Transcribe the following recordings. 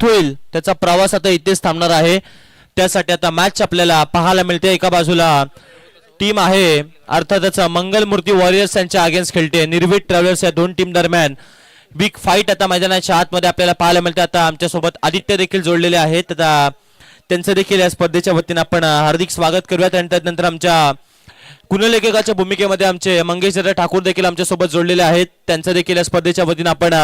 समाप्त होईल त्याचा प्रवास आता इथेच थांबणार आहे. त्यासाठी आता मॅच आपल्याला पाहायला मिळते. एका बाजूला टीम आहे अर्थातच मंगलमूर्ती वॉरियर्स यांच्या अगेन्स्ट खेळते निर्भीड ट्रॅव्हलर्स. या दोन टीम दरम्यान बिग फाईट आता मैदानाच्या आतमध्ये आपल्याला पाहायला मिळते. आता आमच्यासोबत आदित्य देखील जोडलेले आहेत. आता त्यांचं देखील या स्पर्धेच्या वतीने आपण हार्दिक स्वागत करूयात. आणि त्यानंतर आमच्या गुणलेखकाच्या भूमिकेमध्ये आमचे मंगेश ठाकूर देखील आमच्यासोबत जोडलेले आहेत. त्यांचं देखील या स्पर्धेच्या वतीने आपण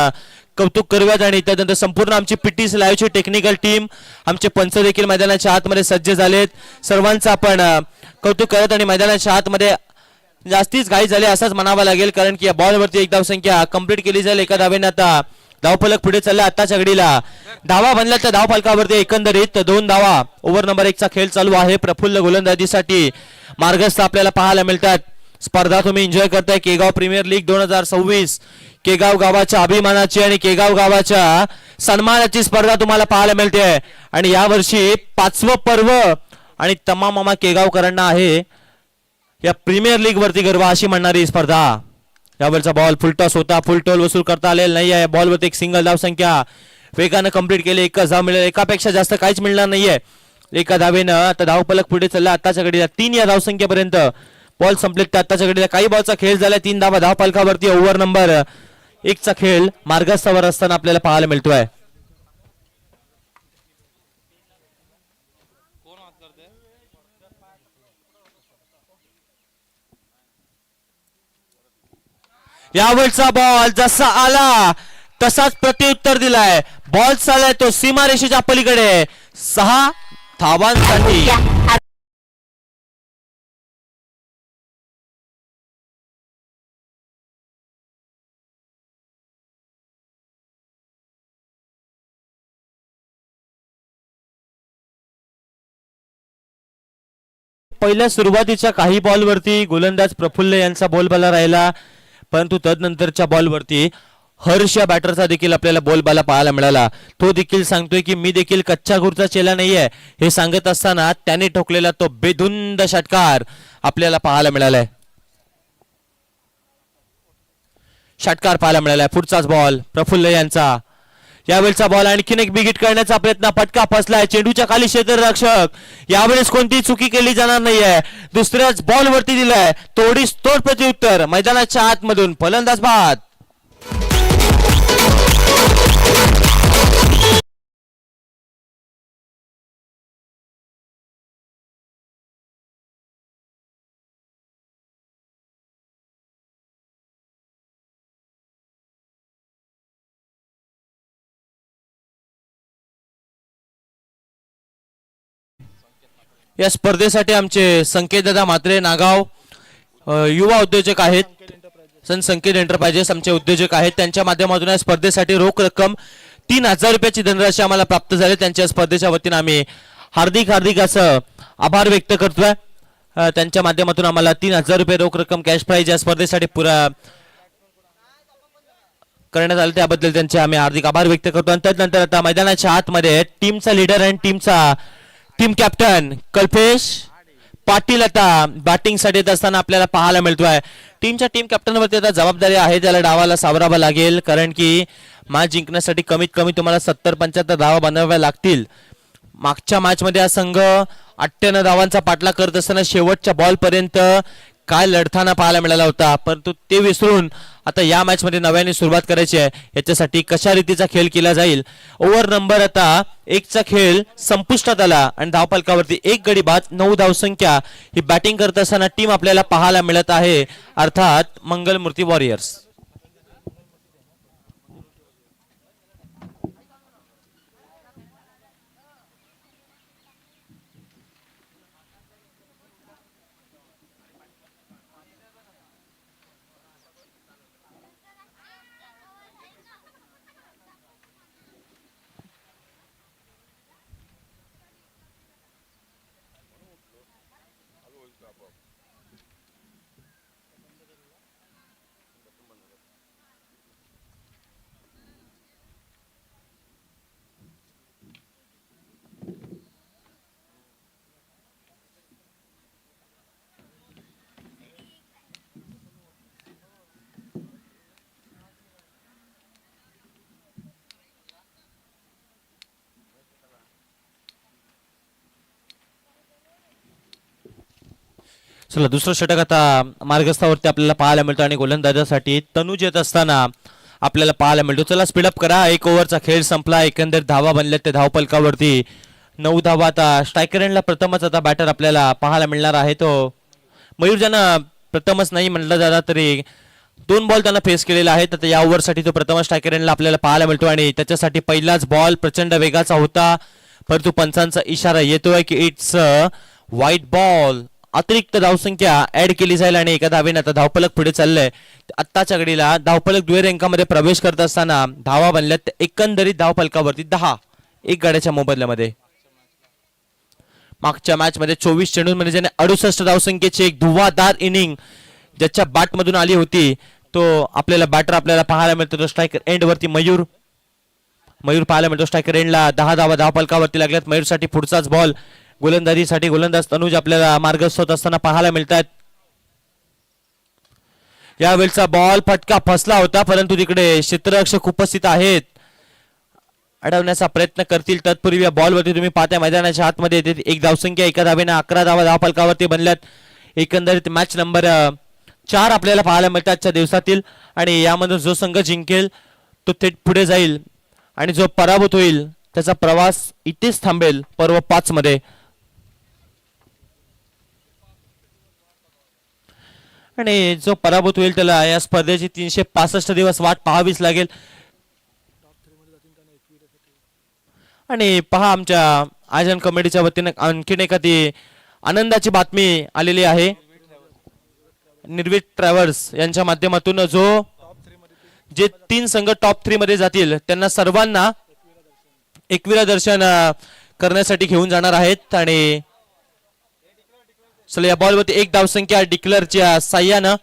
कौतुक करूयात. आणि त्यानंतर संपूर्ण आमची पीटीस लाईव्हची टेक्निकल टीम आमचे पंच देखील मैदानाच्या आतमध्ये सज्ज झालेत. सर्वांचं आपण कौतुक करत आणि मैदानाच्या आतमध्ये जास्तीच घाई झाली असाच म्हणावा लागेल. कारण की या बॉलवरती एक धावसंख्या कंप्लीट केली जाईल. एका धावेने आता धावफलक पुढे चालला. आताच्या घडीला धावा बनल्या त्या धावफलकावरती एकंदरीत 2 धावा. ओव्हर नंबर 1 चा खेळ चालू आहे. प्रफुल्ल गोलंदाजीसाठी मार्गस्थ आपल्याला पाहायला मिळतात. स्पर्धा तुम्ही एन्जॉय करताय. केगाव प्रीमियर लीग 2026 केगाव गावाच्या अभिमानाची आणि केगाव गावाच्या सन्मानाची स्पर्धा तुम्हाला पाहायला मिळते. आणि यावर्षी 5वं पर्व आणि तमाम मामा केगावकरांना आहे या प्रीमियर लीग वरती गर्व अशी म्हणणारी स्पर्धा. यावरचा बॉल फुलटॉस होता. फुल टोल वसूल करता आलेला नाही आहे. बॉलवरती एक सिंगल धाव संख्या वेगानं कंप्लीट केली. एकच धाव मिळेल. एकापेक्षा जास्त काहीच मिळणार नाहीये. एका धावेनं आता धावफलक पुढे चालला. आताच्या घडीला 3 या धावसंख्येपर्यंत बॉल संपलेत. आताच्या घडीला काही बॉलचा खेळ झाला. 3 धावा धावफलकावरती. ओव्हर नंबर 1 चा खेळ मार्गस्थावर असताना आपल्याला पाहायला मिळतोय. यावरचा बॉल जसा आला तसाच प्रत्युत्तर दिलाय. बॉल चाललाय तो सीमारेषेच्या पलीकडे. 6 धावांसाठी पहिल्या सुरुवातीच्या काही बॉलवरती गोलंदाज प्रफुल्ल यांचा बोलबाला राहिला. परंतु तदनंतरच्या बॉलवरती हर्ष या बॅटरचा देखील आपल्याला बोलबाला पाहायला मिळाला. तो देखील सांगतोय की मी देखील कच्च्या गुरचा चेला नाहीये. हे सांगत असताना त्याने ठोकलेला तो बेधुंद षटकार आपल्याला पाहायला मिळालाय. षटकार पाहायला मिळालाय. पुढचाच बॉल प्रफुल्ल यांचा. यावेळेचा बॉल आणखीन एक बिग हिट करण्याचा प्रयत्न. फटका फसलाय. चेंडूच्या खाली क्षेत्ररक्षक. यावेळेस कोणती चुकी केली जाणार नाहीये. दुसऱ्याच बॉल वरती दिलाय. तोडीस तोड प्रत्युत्तर मैदानाच्या आतमधून फलंदाज बाद. या स्पर्धेसाठी आमचे संकेत दादा म्हात्रे नागाव युवा उद्योजक आहेत. सन संकेत एंटरप्राइजेस आमचे उद्योजक आहेत. त्यांच्या माध्यमातून या स्पर्धेसाठी रोख रक्कम 3000 रुपयाची धनराशी आम्हाला प्राप्त झाली. त्यांच्या स्पर्धेच्या वतीने आम्ही हार्दिक असं आभार व्यक्त करतोय. त्यांच्या माध्यमातून आम्हाला 3000 रुपये रोख रक्कम कॅश प्राइज या स्पर्धेसाठी पुरा करण्यात आले. त्याबद्दल त्यांचे आम्ही हार्दिक आभार व्यक्त करतो. आणि त्यानंतर आता मैदानाच्या आतमध्ये टीमचा लीडर आणि टीम कॅप्टन कल्पेश पाटील आता बॅटिंग साठी येत असताना आपल्याला पाहायला मिळतोय. टीम कॅप्टनवरती आता जबाबदारी आहे. त्याला डावाला सावरावा लागेल. कारण की मॅच जिंकण्यासाठी कमीत कमी तुम्हाला 70-75 धावा बनवाव्या लागतील. मागच्या मॅच मध्ये हा संघ 98 धावांचा पाठलाग करत असताना शेवटच्या बॉल पर्यंत काय लढताना पाहायला मिळाला होता. परंतु ते विसरून आता या मॅच मध्ये नव्याने सुरुवात करायची आहे. याच्यासाठी कशा रीतीचा खेळ केला जाईल. ओव्हर नंबर आता 1 चा खेळ संपुष्टात आला आणि धावफलकावरती 1 गडी बाद 9 धावसंख्या. ही बॅटिंग करत असताना टीम आपल्याला पाहायला मिळत आहे. अर्थात मंगलमूर्ती वॉरियर्स. चला दुसरं षटक आता मार्गस्थावरती आपल्याला पाहायला मिळतो आणि गोलंदाजासाठी तनुज येत असताना आपल्याला पाहायला मिळतो. चला स्पीडअप करा. 1 ओव्हरचा खेळ संपला. एकंदर धावा बनल्यात ते धावपलकावरती 9 धावा. आता स्ट्रायकर एंडला प्रथमच आता बॅटर आपल्याला पाहायला मिळणार आहे. तो मयूर ज्यांना प्रथमच नाही म्हटलं जाता तरी 2 बॉल त्यांना फेस केलेला आहे. तर या ओव्हरसाठी तो प्रथम स्ट्रायकर एंडला आपल्याला पाहायला मिळतो आणि त्याच्यासाठी पहिलाच बॉल प्रचंड वेगाचा होता, परंतु पंचांचा इशारा येतोय की इट्स व्हाईट बॉल. अतिरिक्त धावसंख्या ऍड केली जाईल आणि एका धावेने आता धावफलक पुढे चाललंय. आत्ताच्या घडीला धावफलक दुहेरी अंकामध्ये प्रवेश करत असताना धावा बनल्यात एकंदरीत धावफलकावरती 10 एक गाड्याच्या मोबदल्यामध्ये. मागच्या मॅच मध्ये 24 चेंडूंमध्ये ज्याने 68 धावसंख्येची एक धुव्वाधार इनिंग ज्याच्या बॅट मधून आली होती तो आपल्याला बॅटर आपल्याला पाहायला मिळतो. तो स्ट्रायकर एंड वरती मयूर पाहायला मिळतो. स्ट्रायकर एंडला 10 धावा धावफलकावरती लागल्यात. मयूरसाठी पुढचाच बॉल. गोलंदाजीसाठी गोलंदाज तनुज आपल्याला मार्गस्थ होत असताना पाहायला मिळतात. यावेळचा बॉल फटका फसला होता, परंतु तिकडे क्षेत्ररक्षक उपस्थित आहेत, अडवण्याचा प्रयत्न करतील. तत्पूर्वी या बॉलवरती तुम्ही पाहताय मैदानाच्या आतमध्ये एक धावसंख्या एका धावेने 11 धावा धावफलकावरती बनल्यात. एकंदरीत मॅच नंबर 4 आपल्याला पाहायला मिळतात आजच्या दिवसातील आणि यामधून जो संघ जिंकेल तो थेट पुढे जाईल आणि जो पराभूत होईल त्याचा प्रवास इथेच थांबेल पर्व 5 मध्ये. आणि जो पराभूत होईल त्याला या स्पर्धेची 365 दिवस वाट पाहावीच लागेल. आणि पहा आमच्या आयोजन कमिटीच्या वतीने आणखीन एका ती आनंदाची बातमी आलेली आहे. निर्वीत ट्रॅव्हल्स यांच्या माध्यमातून जे 3 संघ टॉप 3 मध्ये जातील त्यांना सर्वांना एकविरा दर्शन करण्यासाठी घेऊन जाणार आहेत. आणि चला या बॉलवरती एक धावसंख्या डिक्लरच्या साह्यानं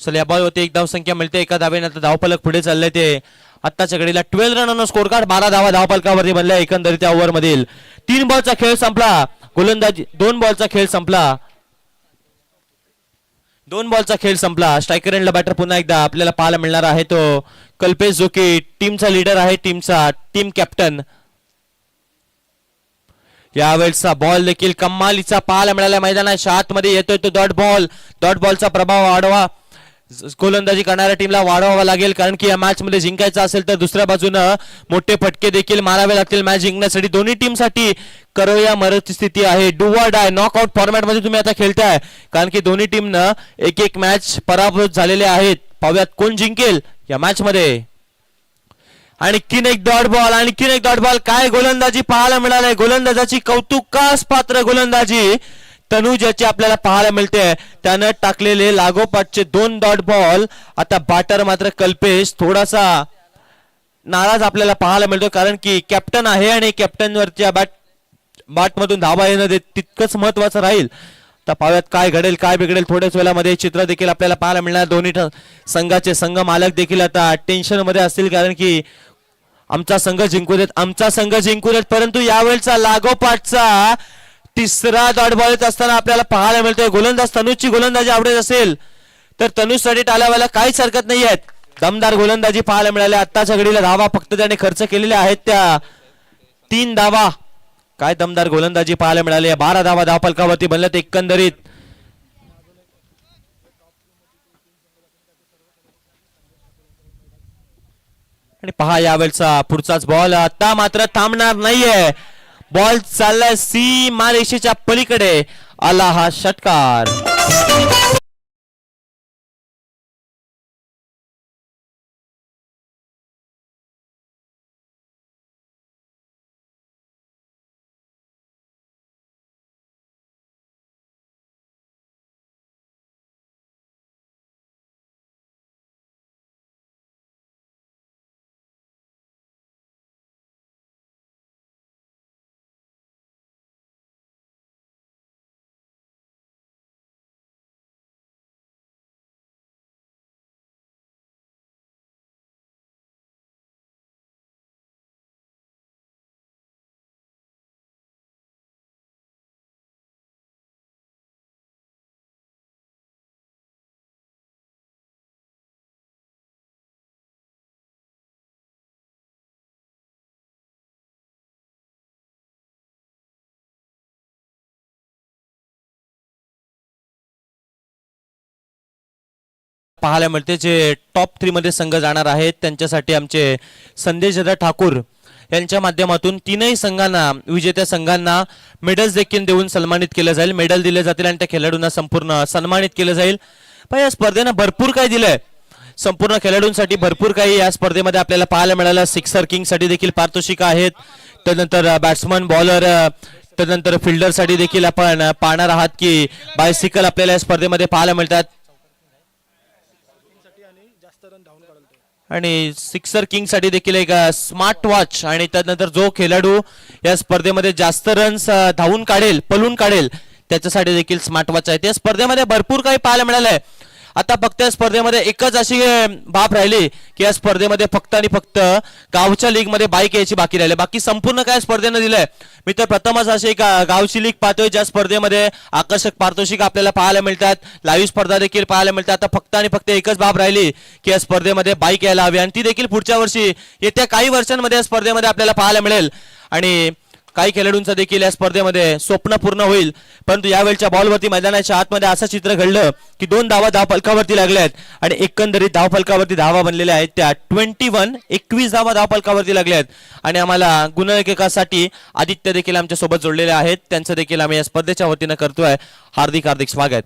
चला या बॉलवरती एक धावसंख्या मिळते. एका धावेने आता धावफलक पुढे चाललंय ते आत्ताच्या घडीला 12 रन स्कोर कार्ड. 12 धावा धावफलकावरती बनल्या एकंदरीत या ओव्हर मधील. 3 बॉलचा खेळ संपला. गोलंदाजी 2 बॉलचा खेळ संपला. 2 बॉलचा खेळ संपला. स्ट्रायकर एंडला बॅटर पुन्हा एकदा आपल्याला पाहायला मिळणार आहे तो कल्पेश, जो की टीमचा लीडर आहे, टीम कॅप्टन. यावेळेचा बॉल देखील कमालीचा पाहायला मिळाला. मैदानाच्या आतमध्ये येतोय तो डॉट बॉलचा प्रभाव वाढवा गोलंदाजी करणाऱ्या टीमला वाढवावा लागेल, कारण की या मॅच मध्ये जिंकायचं असेल तर दुसऱ्या बाजूनं मोठे फटके देखील मारावे लागतील मॅच जिंकण्यासाठी. दोन्ही टीमसाठी करो या मरत स्थिती आहे. Do or die knockout format मध्ये तुम्ही आता खेळताय, कारण की दोन्ही टीमनं एक मॅच पराभूत झालेले आहेत. पाहूयात कोण जिंकेल या मॅच मध्ये. आणखीन एक डॉट बॉल. काय गोलंदाजी पाहायला मिळालंय. गोलंदाजाची कौतुकास पात्र गोलंदाजी तनुज याची आपल्याला पाहायला मिळते. त्यानं टाकलेले लागोपाठचे 2 डॉट बॉल. आता बॅटर मात्र कल्पेश थोडासा नाराज आपल्याला पाहायला मिळतो, कारण की कॅप्टन आहे आणि कॅप्टन वरच्या बॅट मधून धावा येणं तितकंच महत्वाचं राहील. तर पाहूयात काय घडेल काय बिघडेल. थोड्याच वेळामध्ये चित्र देखील आपल्याला पाहायला मिळणार. दोन्ही संघाचे संघ मालक देखील आता टेन्शन मध्ये असतील, कारण की आमचा संघ जिंकू देत. परंतु यावेळचा लागोपाठचा तिसरा डॉट बॉल येत असताना आपल्याला पाहायला मिळतोय. गोलंदाज तनुजची गोलंदाजी आवडत असेल तर तनुजसाठी टाळ्यावायला काहीच हरकत नाही आहेत. दमदार गोलंदाजी पाहायला मिळाली. आत्ताच्या घडीला धावा फक्त त्याने खर्च केलेल्या आहेत त्या 3 धावा. काय दमदार गोलंदाजी पाहायला मिळाली. 12 धावा धावफलकावरती बनल्यात एकंदरीत. आणि पहा यावेळचा पुढचाच बॉल. आता मात्र थांबणार नाहीये. बॉल चाललाय सीमारेषेच्या पलीकडे. आला हा षटकार. पाहायला मिळते जे टॉप 3 मध्ये संघ जाणार आहेत त्यांच्यासाठी आमचे संदेश दादा ठाकूर यांच्या माध्यमातून तीनही संघांना विजेत्या संघांना मेडल्स देखील देऊन सन्मानित केलं जाईल. मेडल दिले जातील आणि त्या खेळाडूंना संपूर्ण सन्मानित केलं जाईल. पण या स्पर्धेनं भरपूर काही दिलंय, संपूर्ण खेळाडूंसाठी भरपूर काही या स्पर्धेमध्ये आपल्याला पाहायला मिळालं. सिक्सर किंग साठी देखील पारितोषिक आहेत, त्यानंतर बॅट्समन बॉलर, त्यानंतर फिल्डर साठी देखील आपण पाहणार आहात की बायसिकल आपल्याला या स्पर्धेमध्ये पाहायला मिळतात. आणि सिक्सर किंग साठी देखील एक स्मार्ट वॉच आणि त्यानंतर जो खेळाडू या स्पर्धेमध्ये जास्त रन्स धावून काढेल, पळून काढेल त्याच्यासाठी देखील स्मार्ट वॉच आहे. त्या स्पर्धेमध्ये भरपूर काही पाहायला मिळालंय. आता फक्त या स्पर्धेमध्ये एकच अशी बाब राहिली की या स्पर्धेमध्ये फक्त आणि फक्त गावच्या लीग मध्ये बाईक यायची बाकी राहिले, बाकी संपूर्ण काय स्पर्धेनं दिलंय. मी तर प्रथमच अशी गावची लीग पाहतोय ज्या स्पर्धेमध्ये आकर्षक पारितोषिक आपल्याला पाहायला मिळतात, लाईव्ह स्पर्धा देखील पाहायला मिळतात. आता फक्त आणि फक्त एकच बाब राहिली की या स्पर्धेमध्ये बाईक यायला हवी आणि ती देखील पुढच्या वर्षी येत्या काही वर्षांमध्ये या स्पर्धेमध्ये आपल्याला पाहायला मिळेल. आणि काही खेळाडूंचं देखील या स्पर्धेमध्ये स्वप्न पूर्ण होईल. परंतु यावेळच्या बॉलवरती मैदानाच्या आतमध्ये असं चित्र घडलं की 2 धावा धावफलकावरती लागल्या आहेत आणि एकंदरीत धावफलकावरती धावा बनलेल्या आहेत त्या 21 धावा धावफलकावरती लागल्या आहेत. आणि आम्हाला गुणलेखकासाठी आदित्य देखील आमच्या सोबत जोडलेले आहेत, त्यांचं देखील आम्ही या स्पर्धेच्या वतीनं करतोय हार्दिक हार्दिक स्वागत.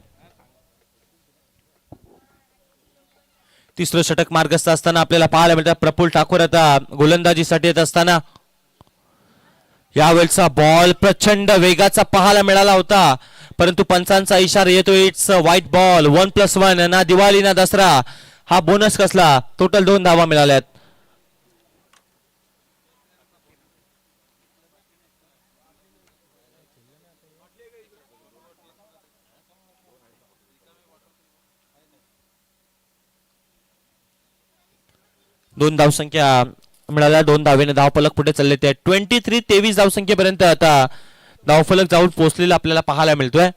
तिसरं षटक मार्गस्थ असताना आपल्याला पाहायला मिळतात प्रफुल्ल ठाकूर आता गोलंदाजीसाठी येत असताना. यावेळचा बॉल प्रचंड वेगाचा पाहायला मिळाला होता, परंतु पंचांचा इशारा येतोय इट्स व्हाईट बॉल. 1+1 ना दिवाळी ना दसरा, हा बोनस कसला. टोटल 2 धावा मिळाल्यात. दोन धावसंख्या मिळाल्या, 2 धावेने धावफलक पुढे चालले ते 23 धावसंख्येपर्यंत आता धावफलक जाऊन पोहोचलेला आपल्याला पाहायला मिळतोय.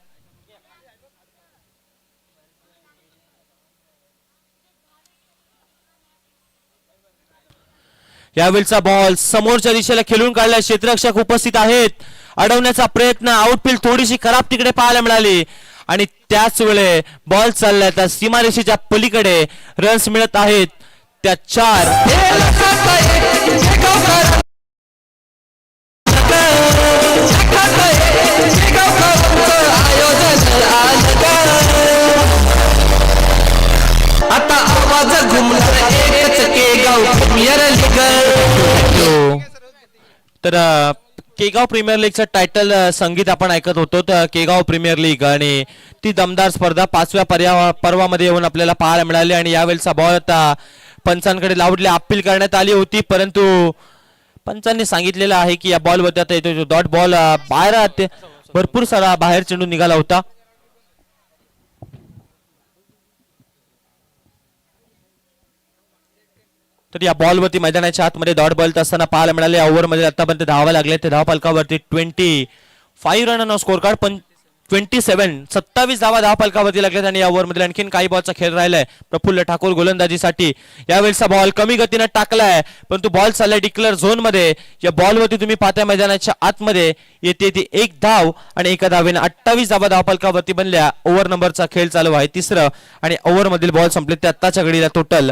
यावेळचा बॉल समोरच्या दिशेला खेळून काढला, क्षेत्ररक्षक उपस्थित आहेत, अडवण्याचा प्रयत्न, आउटफील्ड थोडीशी खराब तिकडे पाहायला मिळाली आणि त्याच वेळे बॉल चाललाय त्या सीमारेषेच्या पलीकडे. रन्स मिळत आहेत त्या 4. आता आवाज घुमला एकच केगाव प्रीमियर लीग. तर केगाव प्रीमियर लीगचं टायटल संगीत आपण ऐकत होतो. तर केगाव प्रीमियर लीग आणि ती दमदार स्पर्धा 5व्या पर्वामध्ये येऊन आपल्याला पाहायला मिळाली. आणि यावेळचा बॉल आता पंचांकडे लावडले अपील करण्यात आली होती, परंतु पंचांनी सांगितलेलं आहे की या बॉलवरती आता येतो डॉट बॉल बाहेर भरपूर सारा बाहेर चेंडू निघाला होता. तर या बॉलवरती मैदानाच्या आतमध्ये डॉट बॉल असताना पाहायला मिळाले. ओव्हरमध्ये आतापर्यंत धावा लागले ते धावफलकावरती 25 रन स्कोर कार्ड 27 धावा धावफलकावरती लागल्यात. आणि या ओव्हरमध्ये आणखीन काही बॉलचा खेळ राहिलाय प्रफुल्ल ठाकूर गोलंदाजीसाठी. यावेळेचा बॉल कमी गतीने टाकलाय, परंतु बॉल चाललाय डिक्लेअर झोन मध्ये. या बॉलवरती तुम्ही पाहताय मैदानाच्या आतमध्ये येते ती 1 धाव आणि एका धावेने 28 धावा धावफलकावरती बनल्या. ओव्हर नंबरचा खेळ चालू आहे तिसरं आणि ओव्हर मधील बॉल संपले ते आत्ताच्या घडीला टोटल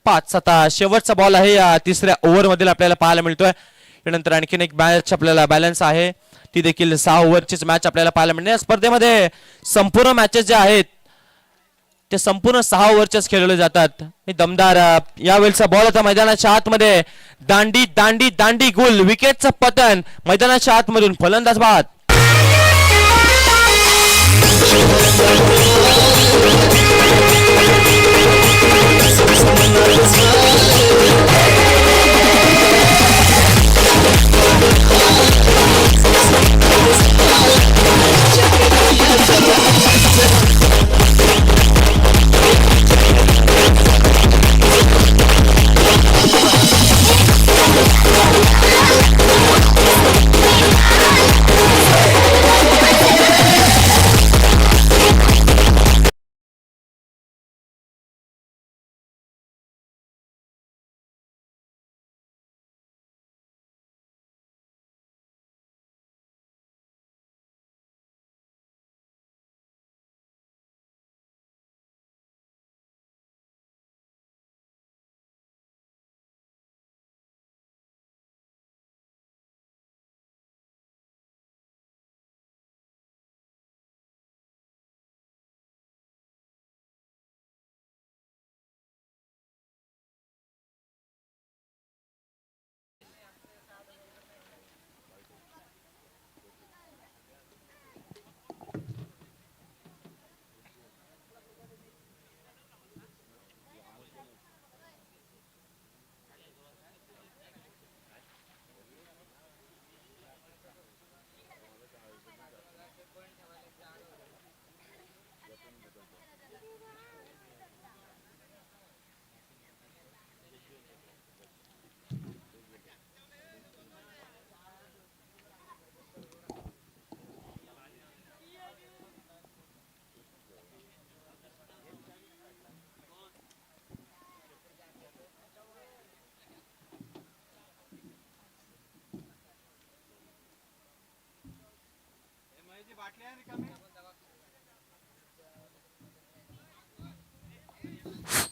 5. आता शेवटचा बॉल आहे या तिसऱ्या ओव्हर मधील आपल्याला पाहायला मिळतोय. त्यानंतर आणखीन एक मॅच आपल्याला बॅलन्स आहे, ती देखील 6 ओव्हरचीच मॅच आपल्याला पाहायला मिळते. या स्पर्धेमध्ये संपूर्ण मॅचेस ज्या आहेत ते संपूर्ण 6 ओव्हरच्याच खेळले जातात. दमदार यावेळचा बॉल आता मैदानाच्या आतमध्ये दांडी दांडी दांडी गुल, विकेटचं पतन मैदानाच्या आतमधून फलंदाज बाद.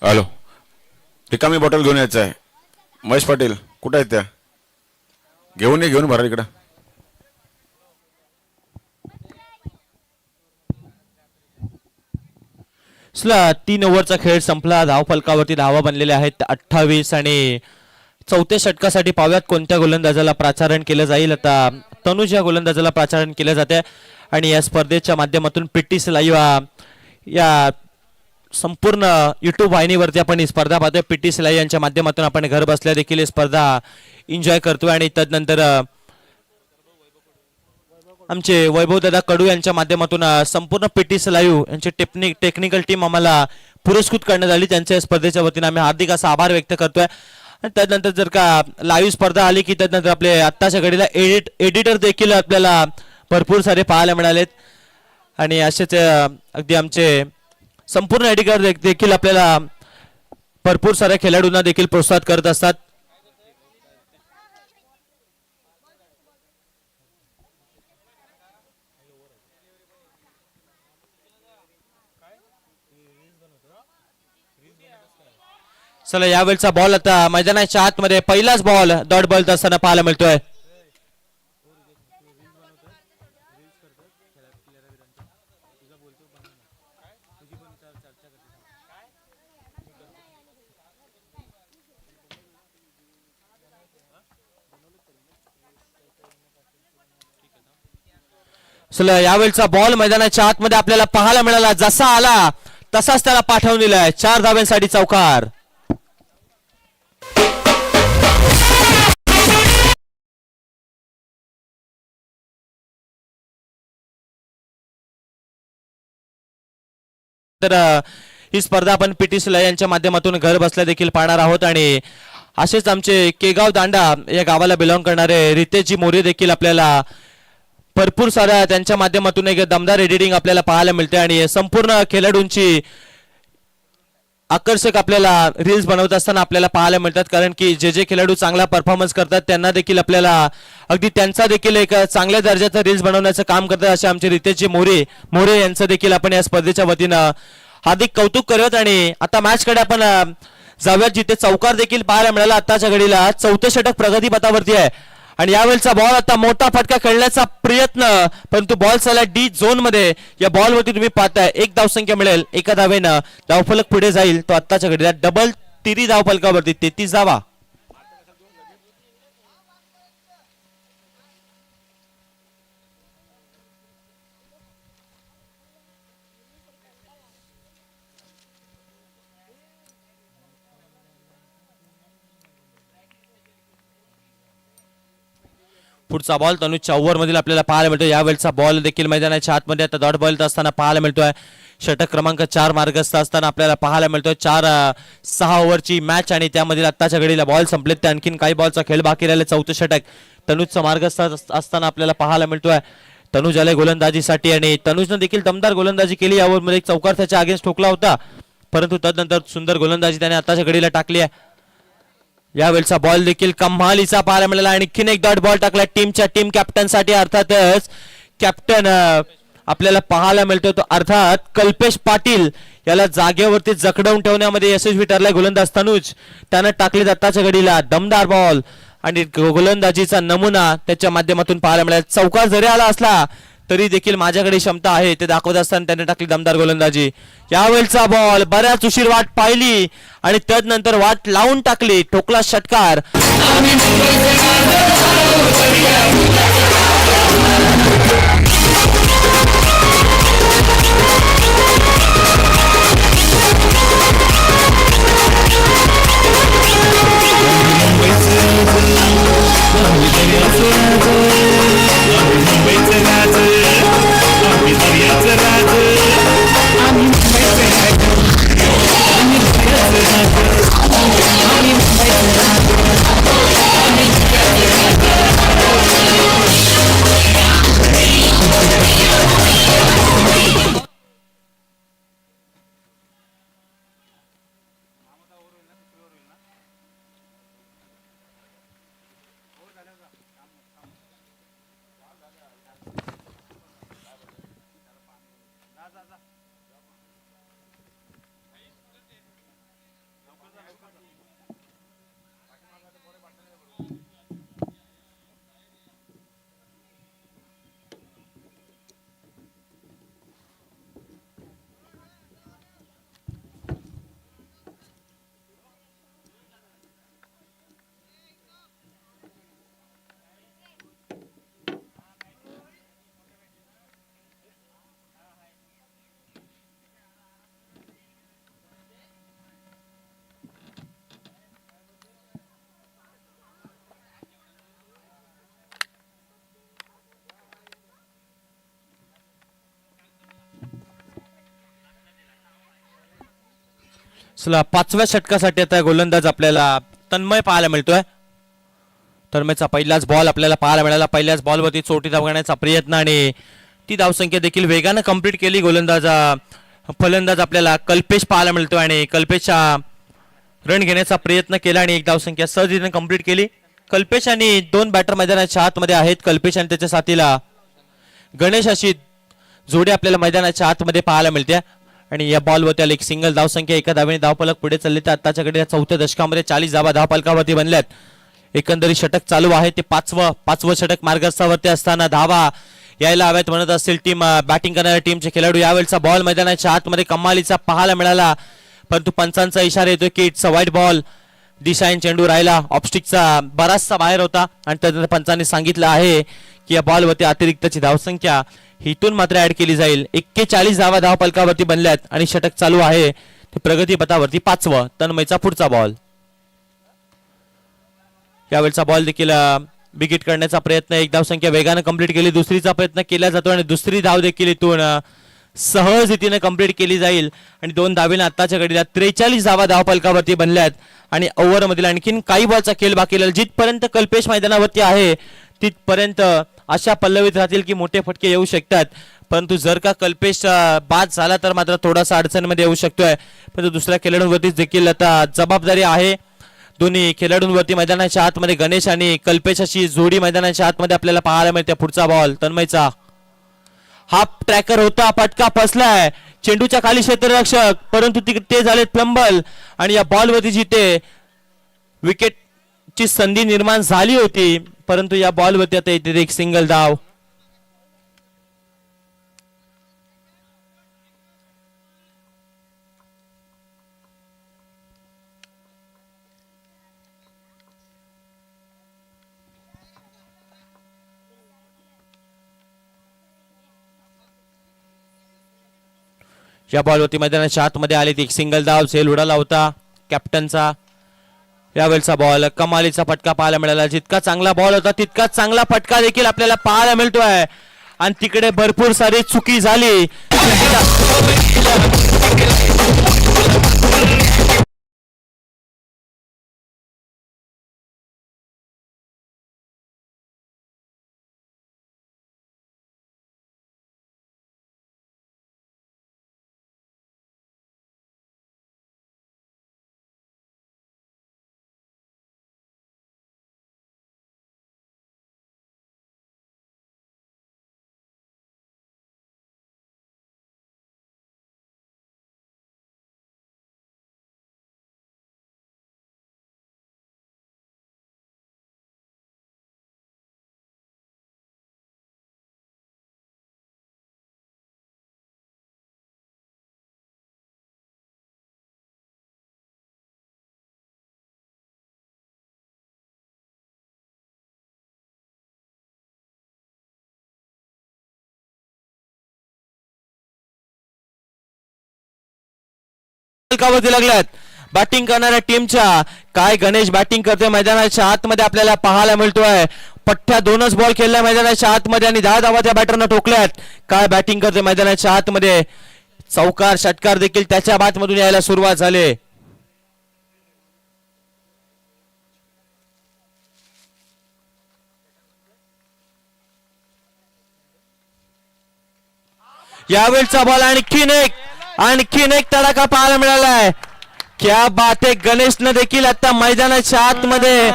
हॅलो, रिकामी बॉटल घेऊन यायचं आहे. महेश पाटील कुठे आहेत त्या? घेऊन भरा इकडं. चला 3 ओव्हरचा खेळ संपला. धाव फलकावरती धावा बनलेल्या आहेत 28 आणि चौथ्या षटकासाठी पाहूयात कोणत्या गोलंदाजाला प्राचारण केलं जाईल. आता तनुज या गोलंदाजाला प्राचारण केलं जाते आणि या स्पर्धेच्या माध्यमातून पीटीस लाईव्ह या संपूर्ण युट्यूब वाहिनीवरती आपण ही स्पर्धा पाहतोय. पीटीस लाईव्ह यांच्या माध्यमातून आपण घर बसल्या देखील ही स्पर्धा एन्जॉय करतोय आणि तदनंतर आमचे वैभवदादा कडू यांच्या माध्यमातून संपूर्ण पीटीस लाईव्ह यांची टेक्निकल टीम आम्हाला पुरस्कृत करण्यात आली. त्यांच्या स्पर्धेच्या वतीने आम्ही हार्दिक असा आभार व्यक्त करतोय. आणि त्यानंतर जर का लाईव्ह स्पर्धा आली की त्यानंतर आपले आत्ताच्या घडीला एडिटर देखील आपल्याला भरपूर सारे पाहायला मिळालेत आणि असेच अगदी आमचे संपूर्ण एडिटर देखील आपल्याला भरपूर साऱ्या खेळाडूंना देखील प्रोत्साहित करत असतात. चला यावेळचा बॉल आता मैदानाच्या आतमध्ये पहिलाच बॉल डॉट बॉल असताना पाहायला मिळतोय. चला यावेळचा बॉल मैदानाच्या आतमध्ये आपल्याला पाहायला मिळाला. जसा आला तसाच त्याला पाठवून दिलाय. 4 धाव्यांसाठी चौकार. तर ही स्पर्धा आपण पीटीस लाईव्ह यांच्या माध्यमातून घर बसल्या देखील पाहणार आहोत आणि असेच आमचे केगाव दांडा या गावाला बिलॉंग करणारे रितेशजी मोरे देखील आपल्याला भरपूर साऱ्या त्यांच्या माध्यमातून एक दमदार एडिटिंग आपल्याला पाहायला मिळते आणि संपूर्ण खेळाडूंची आकर्षक आपल्याला रील्स बनवत असताना आपल्याला पाहायला मिळतात. कारण की जे खेळाडू चांगला परफॉर्मन्स करतात त्यांना देखील आपल्याला अगदी त्यांचा देखील एक चांगल्या दर्जाचा रील्स बनवण्याचं काम करतात. असे आमचे रितेशजी मोरे यांचं देखील आपण या स्पर्धेच्या वतीनं हार्दिक कौतुक करत आणि आता मॅच कडे आपण जाऊयात जिथे चौकार देखील पाहायला मिळाला. आताच्या घडीला 4थं षटक प्रगतीपथावरती आहे आणि यावेळचा बॉल आता मोठा फटका खेळण्याचा प्रयत्न, परंतु बॉल चालला डी झोन मध्ये. या बॉल वरती तुम्ही पाहताय 1 धावसंख्या मिळेल. एका धावेनं धावफलक पुढे जाईल. तो आताच्या घडीला डबल तिरी धावफलकावरती 33 धावा. पुढचा बॉल तनुजच्या ओव्हर मधील आपल्याला पाहायला मिळतो. यावेळचा बॉल देखील मैदानाच्या आतमध्ये आता डॉट बॉल असताना पाहायला मिळतोय. षटक क्रमांक 4 मार्गस्थ असताना आपल्याला पाहायला मिळतोय. 4-6 ओव्हरची मॅच आणि त्यामध्ये आत्ताच्या घडीला बॉल संपलेत. ते आणखीन काही बॉलचा खेळ बाकी राहिले. 4थं षटक तनुजचा मार्गस्थ असताना आपल्याला पाहायला मिळतोय. तनुज आले गोलंदाजीसाठी आणि तनुजनं देखील दमदार गोलंदाजी केली. या ओव्हरमध्ये एक चौकार त्याच्या अगेन्स्ट ठोकला होता, परंतु तदनंतर सुंदर गोलंदाजी त्याने आताच्या घडीला टाकली आहे. यावेळचा बॉल देखील कमालीचा पाहायला मिळाला आणि आणखीन एक डॉट बॉल टाकला टीम कॅप्टन साठी. अर्थातच कॅप्टन आपल्याला पाहायला मिळतो तो अर्थात कल्पेश पाटील याला जागेवरती जखडवून ठेवण्यामध्ये यशस्वी ठरलाय गोलंदाज तनुज. त्यानं टाकले आताच्या घडीला दमदार बॉल आणि गोलंदाजीचा नमुना त्याच्या माध्यमातून पाहायला मिळाला. चौकार जरी आला असला तरी देखील माझ्याकडे क्षमता आहे ते दाखवत असताना त्याने टाकली दमदार गोलंदाजी. यावेळचा बॉल बऱ्याच उशीर वाट पाहिली आणि त्यानंतर वाट लावून टाकली. ठोकला षटकार. चला 5व्या षटकासाठी आता गोलंदाज आपल्याला तन्मय पाहायला मिळतोय. तन्मयचा पहिलाच बॉल आपल्याला पाहायला मिळाला. पहिल्याच बॉलवरती चोटी धावण्याचा प्रयत्न आणि ती धावसंख्या देखील वेगानं कंप्लीट केली. फलंदाज आपल्याला कल्पेश पाहायला मिळतोय आणि कल्पेशचा रन घेण्याचा प्रयत्न केला आणि एक धावसंख्या सहजरीने कंप्लीट केली. कल्पेश आणि 2 बॅटर मैदानाच्या आतमध्ये आहेत. कल्पेश आणि त्याच्या साथीला गणेश अशी जोडी आपल्याला मैदानाच्या आतमध्ये पाहायला मिळते आणि या बॉलवर त्याला एक सिंगल धावसंख्या. एका धावेने धावफलक पुढे चालले तर आताच्या घडीला 4थ्या दशकामध्ये 40 धावा धावफलकावरती बनल्यात. एकंदरीत षटक चालू आहे ते पाचवं षटक मार्गस्थावरती असताना धावा यायला हव्यात म्हणत असतील टीम बॅटिंग करणाऱ्या टीमचे खेळाडू. यावेळचा बॉल मैदानाच्या आतमध्ये कमालीचा पाहायला मिळाला परंतु पंचांचा इशारा येतोय की इट्स अ वाईट बॉल. दिशाईन चेंडू राहिला ऑफस्टिकचा बराचसा बाहेर होता आणि त्यानंतर पंचांनी सांगितलं आहे की या बॉलवरती अतिरिक्तची धावसंख्या हिथून मात्र ऍड केली जाईल. 41 धावा धावफलकावरती बनल्यात आणि षटक चालू आहे ते प्रगती पथावरती 5वं. तन्मयचा पुढचा बॉल. यावेळचा बॉल देखील विकेट करण्याचा प्रयत्न. एक धावसंख्या वेगानं कंप्लीट केली. दुसरीचा प्रयत्न केला जातो आणि दुसरी धाव देखील इथून सहज रीतीने कंप्लीट केली जाईल आणि 2 धावेने आताच्या घडीला 43 धावा धावफलकावरती बनल्यात आणि ओव्हर मधील आणखीन काही बॉलचा खेळ बाकी राहील. जिथपर्यंत कल्पेश मैदानावरती आहे तिथपर्यंत अशा पल्लवीत राहतील की मोठे फटके येऊ शकतात. परंतु जर का कल्पेश बाद झाला तर मात्र थोडासा अडचणमध्ये येऊ शकतोय. परंतु दुसऱ्या खेळाडूंवरती देखील आता जबाबदारी आहे. दोन्ही खेळाडूंवरती मैदानाच्या आतमध्ये गणेश आणि कल्पेश अशी जोडी मैदानाच्या आतमध्ये आपल्याला पाहायला मिळते. पुढचा बॉल तन्मयचा. हाफ ट्रॅकर होता फटका फसलाय चेंडूच्या खाली क्षेत्ररक्षक परंतु ते झाले फ्लंबल आणि या बॉलवरती जिथे विकेटची संधी निर्माण झाली होती परंतु या बॉलवरती आता इथे एक सिंगल धाव. या बॉलवरती मैदानाच्या आतमध्ये आले एक सिंगल धाव. झेल उडाला होता कॅप्टनचा. यावेळचा बॉल कमालीचा फटका पाहायला मिळाला. जितका चांगला बॉल होता तितका चांगला फटका देखील आपल्याला पाहायला मिळतोय आणि तिकडे भरपूर सारी चुकी झाली. लागल्यात बॅटिंग करणाऱ्या टीमच्या. काय गणेश बॅटिंग करतोय मैदानाच्या आतमध्ये आपल्याला पाहायला मिळतोय. पठ्ठ्या 2च बॉल खेळल्या मैदानाच्या आतमध्ये आणि 10 धावा त्या बॅटरनं ठोकल्यात. काय बॅटिंग करतोय मैदानाच्या आतमध्ये. चौकार षटकार देखील त्याच्या बॅटमधून यायला सुरुवात झाली. यावेळचा बॉल आणखीन एक तडाखा पाहायला मिळालाय. क्या बात आहे. गणेशने देखील आता मैदानाच्या आतमध्ये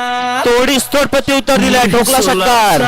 तोडीस-तोड प्रत्युत्तर दिलाय. ठोकला षटकार.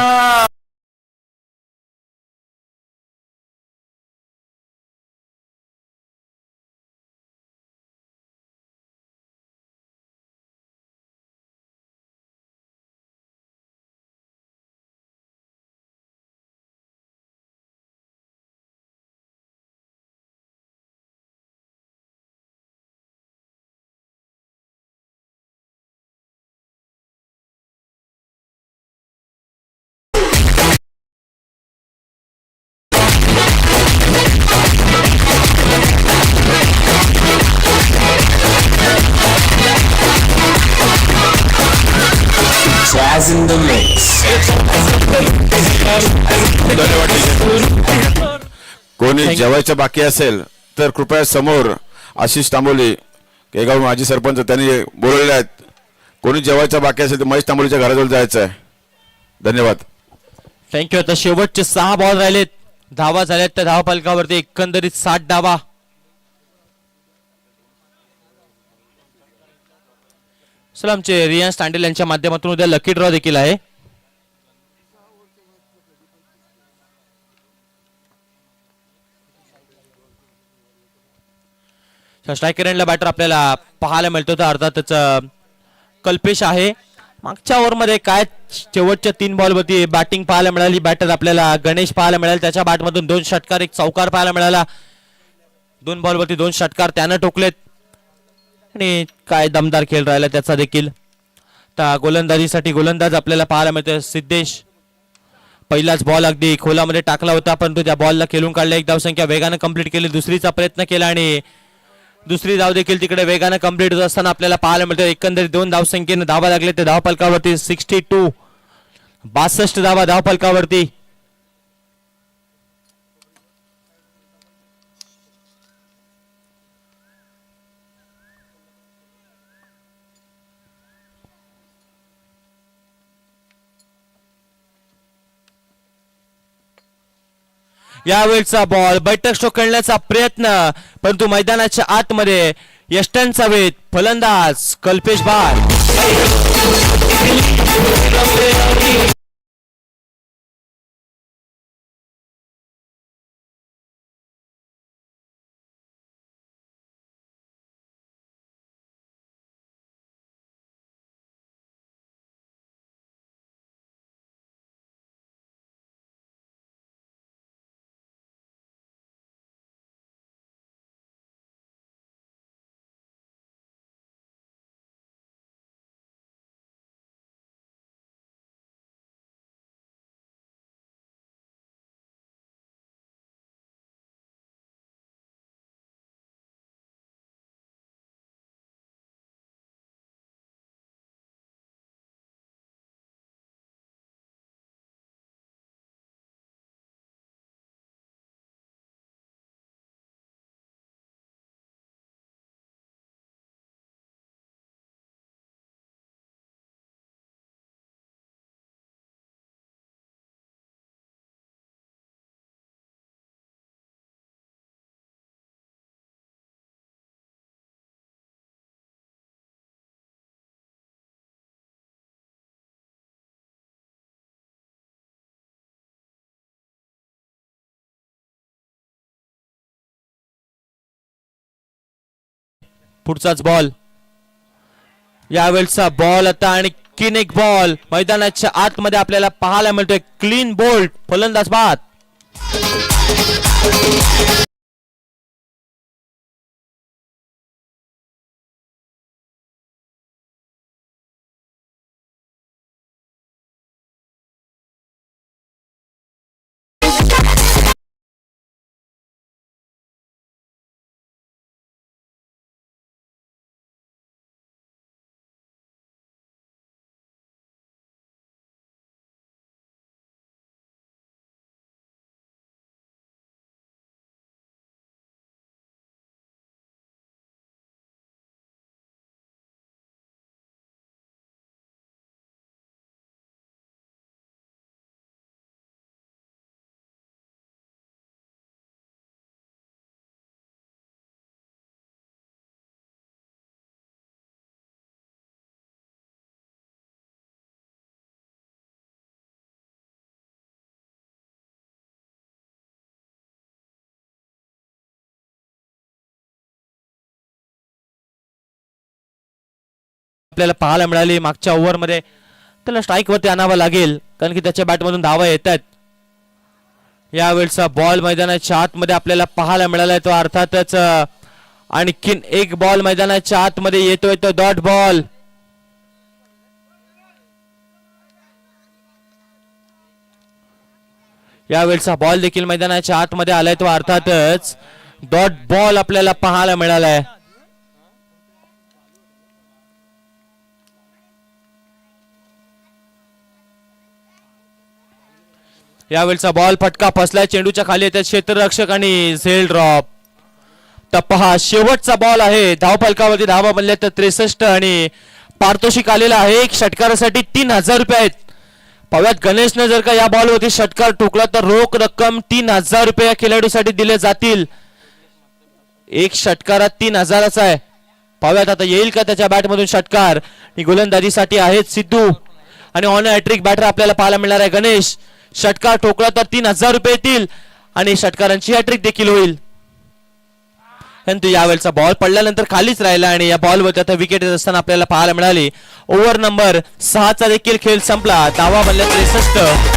Jazz in the mix. कोणी जेवायचं बाकी असेल तर कृपया समोर आशिष तांबोली केगाव माजी सरपंच त्यांनी बोलवलेले आहेत. कोणी जेवायचं बाकी असेल तर महेश तांबोलीच्या घराजवळ जायचं आहे. धन्यवाद. थँक्यू. आता शेवटचे 6 बॉल राहिलेत. धावा झाल्यात त्या धावा फलकावरती एकंदरीत 60 धावा. चला आमचे रियान स्टँडेल यांच्या माध्यमातून उद्या लकी ड्रॉ देखील आहे. स्ट्रायकर एंडला बॅटर आपल्याला पाहायला मिळतो तर अर्थातच कल्पेश आहे. मागच्या ओव्हरमध्ये काय शेवटच्या 3 बॉलवरती बॅटिंग पाहायला मिळाली. बॅटर आपल्याला गणेश पाहायला मिळाला. त्याच्या बॅटमधून 2 षटकार, 1 चौकार पाहायला मिळाला. 2 बॉलवरती 2 षटकार त्यानं ठोकलेत आणि काय दमदार खेळ राहिला त्याचा देखील. तर गोलंदाजीसाठी गोलंदाज आपल्याला पाहायला मिळतोय सिद्धेश. पहिलाच बॉल अगदी खोलामध्ये टाकला होता परंतु त्या बॉलला खेळून काढला. 1 धावसंख्या वेगानं कंप्लीट केली. दुसरीचा प्रयत्न केला आणि दुसरी धाव देखील तिकडे वेगानं कंप्लीट होत असताना आपल्याला पाहायला मिळतं. एकंदरीत 2 धावसंख्येनं धावा लागले ते धावफलकावरती 62 62 धावा धावफलकावरती. यावेळचा बॉल बैठक स्ट्रोक खेळण्याचा प्रयत्न परंतु मैदानाच्या आतमध्ये यष्टनचा वेध. फलंदाज कल्पेश बार. पुढचाच बॉल. यावेळचा बॉल आता आणि किन एक बॉल मैदानाच्या आतमध्ये आपल्याला पाहायला मिळतोय. Clean bolt. फलंदाज बाद. आपल्याला पाहायला मिळाली मागच्या ओव्हरमध्ये. त्याला स्ट्राईक वरती आणावं लागेल कारण की त्याच्या बॅटमधून धावा येत आहेत. यावेळचा बॉल मैदानाच्या आतमध्ये आपल्याला पाहायला मिळालाय तो अर्थातच आणखीन एक बॉल मैदानाच्या आतमध्ये येतोय तो डॉट बॉल. यावेळचा बॉल देखील मैदानाच्या आतमध्ये आलाय तो अर्थातच डॉट बॉल आपल्याला पाहायला मिळालाय. यावेळचा बॉल फटका फसलाय. चेंडूच्या खाली येतात क्षेत्ररक्षक आणि झेल ड्रॉप. तर पहा शेवटचा बॉल आहे. धावफलकावरती धावा बनल्या तर 63 आणि पारितोषिक आलेला आहे. एक षटकारासाठी 3000 रुपये आहेत. पाव्यात गणेशनं जर का या बॉलवरती षटकार ठोकला तर रोख रक्कम 3000 रुपये या खेळाडूसाठी दिले जातील. एक षटकारात 3000चा आहे. पाव्यात आता येईल का त्याच्या बॅटमधून षटकार. गोलंदाजीसाठी आहेत सिद्धू आणि ऑन हॅट्रिक बॅटर आपल्याला पाहायला मिळणार आहे गणेश. षटकार ठोकला तर 3000 रुपये येतील आणि षटकारांची हॅट्रिक देखील होईल. परंतु यावेळेचा बॉल पडल्यानंतर खालीच राहिला आणि या बॉलवर आता विकेट येत असताना आपल्याला पाहायला मिळाली. ओव्हर नंबर 6चा देखील खेळ संपला. धावा बनल्या 63.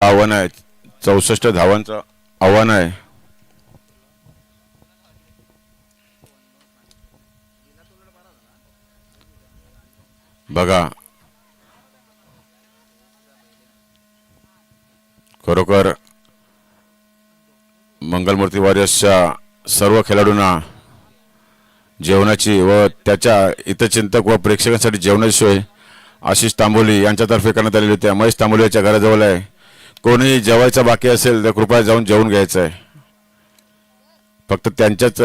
आव्हान आहे 64 धावांचं आव्हान आहे. बघा खरोखर मंगलमूर्ती वॉरियर्सच्या सर्व खेळाडूंना जेवणाची व त्याच्या हितचिंतक व प्रेक्षकांसाठी जेवणाची सोय आशिष तांबोली यांच्यातर्फे करण्यात आलेली होती. महेश तांबोली याच्या घराजवळ आहे. कोणी जेवायचं बाकी असेल तर कृपया जाऊन जेवून घ्यायचं आहे. फक्त त्यांच्याच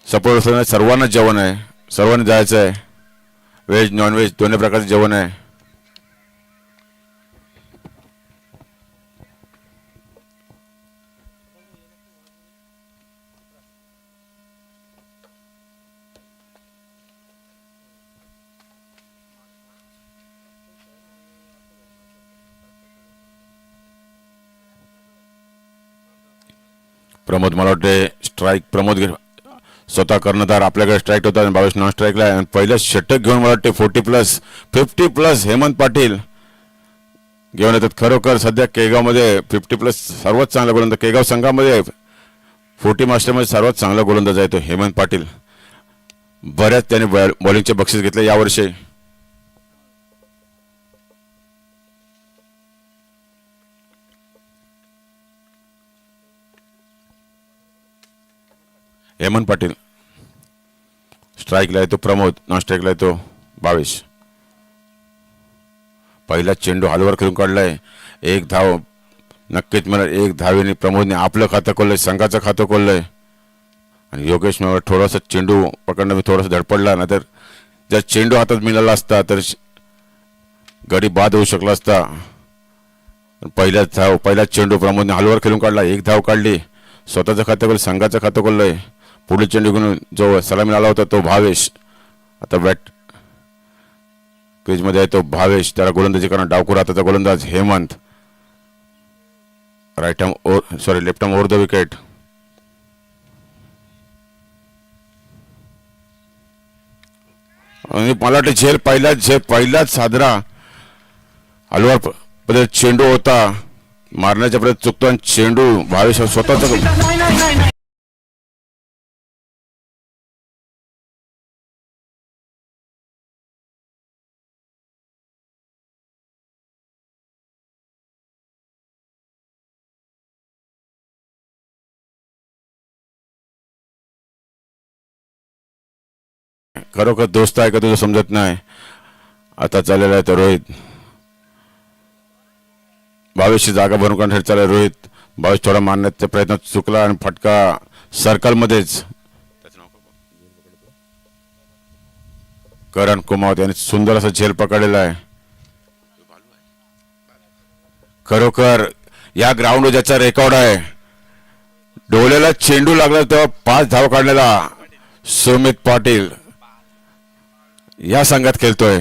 सपोर्ट असल्याने सर्वांना जेवण आहे, सर्वांनी जायचं आहे. व्हेज नॉनव्हेज दोन्ही प्रकारचे जेवण आहे. प्रमोद मला वाटते स्ट्राईक प्रमोद स्वतः कर्णधार आपल्याकडे स्ट्राईक होता आणि 22 नॉन स्ट्राईकला आहे. पहिलं षटक घेऊन मला वाटते 50+ हेमंत पाटील घेऊन येतात. खरोखर सध्या केगावमध्ये 50+ सर्वात चांगला गोलंदाज, केगाव संघामध्ये 40 मास्टरमध्ये सर्वात चांगला गोलंदाज आहे तो हेमंत पाटील. बऱ्याच त्याने बॉलिंगचे बक्षीस घेतले यावर्षी. हेमंत पाटील स्ट्राईकला येतो, प्रमोद नॉन स्ट्राईकला येतो 22. पहिला चेंडू हालवर खेळून काढलाय. एक धाव नक्कीच मला एक धावेने प्रमोदने आपलं खातं खोललंय, संघाचं खातं खोललंय. आणि योगेश मला थोडासा चेंडू पकडणं मी थोडासा धडपडला, नाहीतर जर चेंडू हातात मिळाला असता तर गडी बाद होऊ शकला असता. पहिला चेंडू प्रमोदने हालवर खेळून काढला, एक धाव काढली, स्वतःचं खातं खोललं, संघाचं खातं खोललंय. पुढील चेंडू घेऊन जो सलामी आला होता तो भावेश आता बॅट क्रीजमध्ये आहे. तो भावेश त्याला गोलंदाजी करणार. डावखुरा हाताचा गोलंदाज Hemant left arm over the wicket. आणि मला वाटतं झेल पहिलाच साजरा हलवार चेंडू होता, मारण्याच्या प्रयत्न चुकतो आणि चेंडू भावेश स्वतःचा खरोखर दोस्त आहे का तुझं समजत नाही. आता चाललेला आहे तो रोहित. 22ची जागा भरून काढण्यासाठी चालला रोहित. 22 थोडा मारण्याचा प्रयत्न चुकला आणि फटका सर्कलमध्येच. करण कुमावत यांनी सुंदर असा झेल पकडलेला आहे. खरोखर या ग्राउंडवर ज्याचा रेकॉर्ड आहे, डोळ्याला चेंडू लागला तेव्हा 5 धाव काढलेला सुमित पाटील या संघात खेळतोय.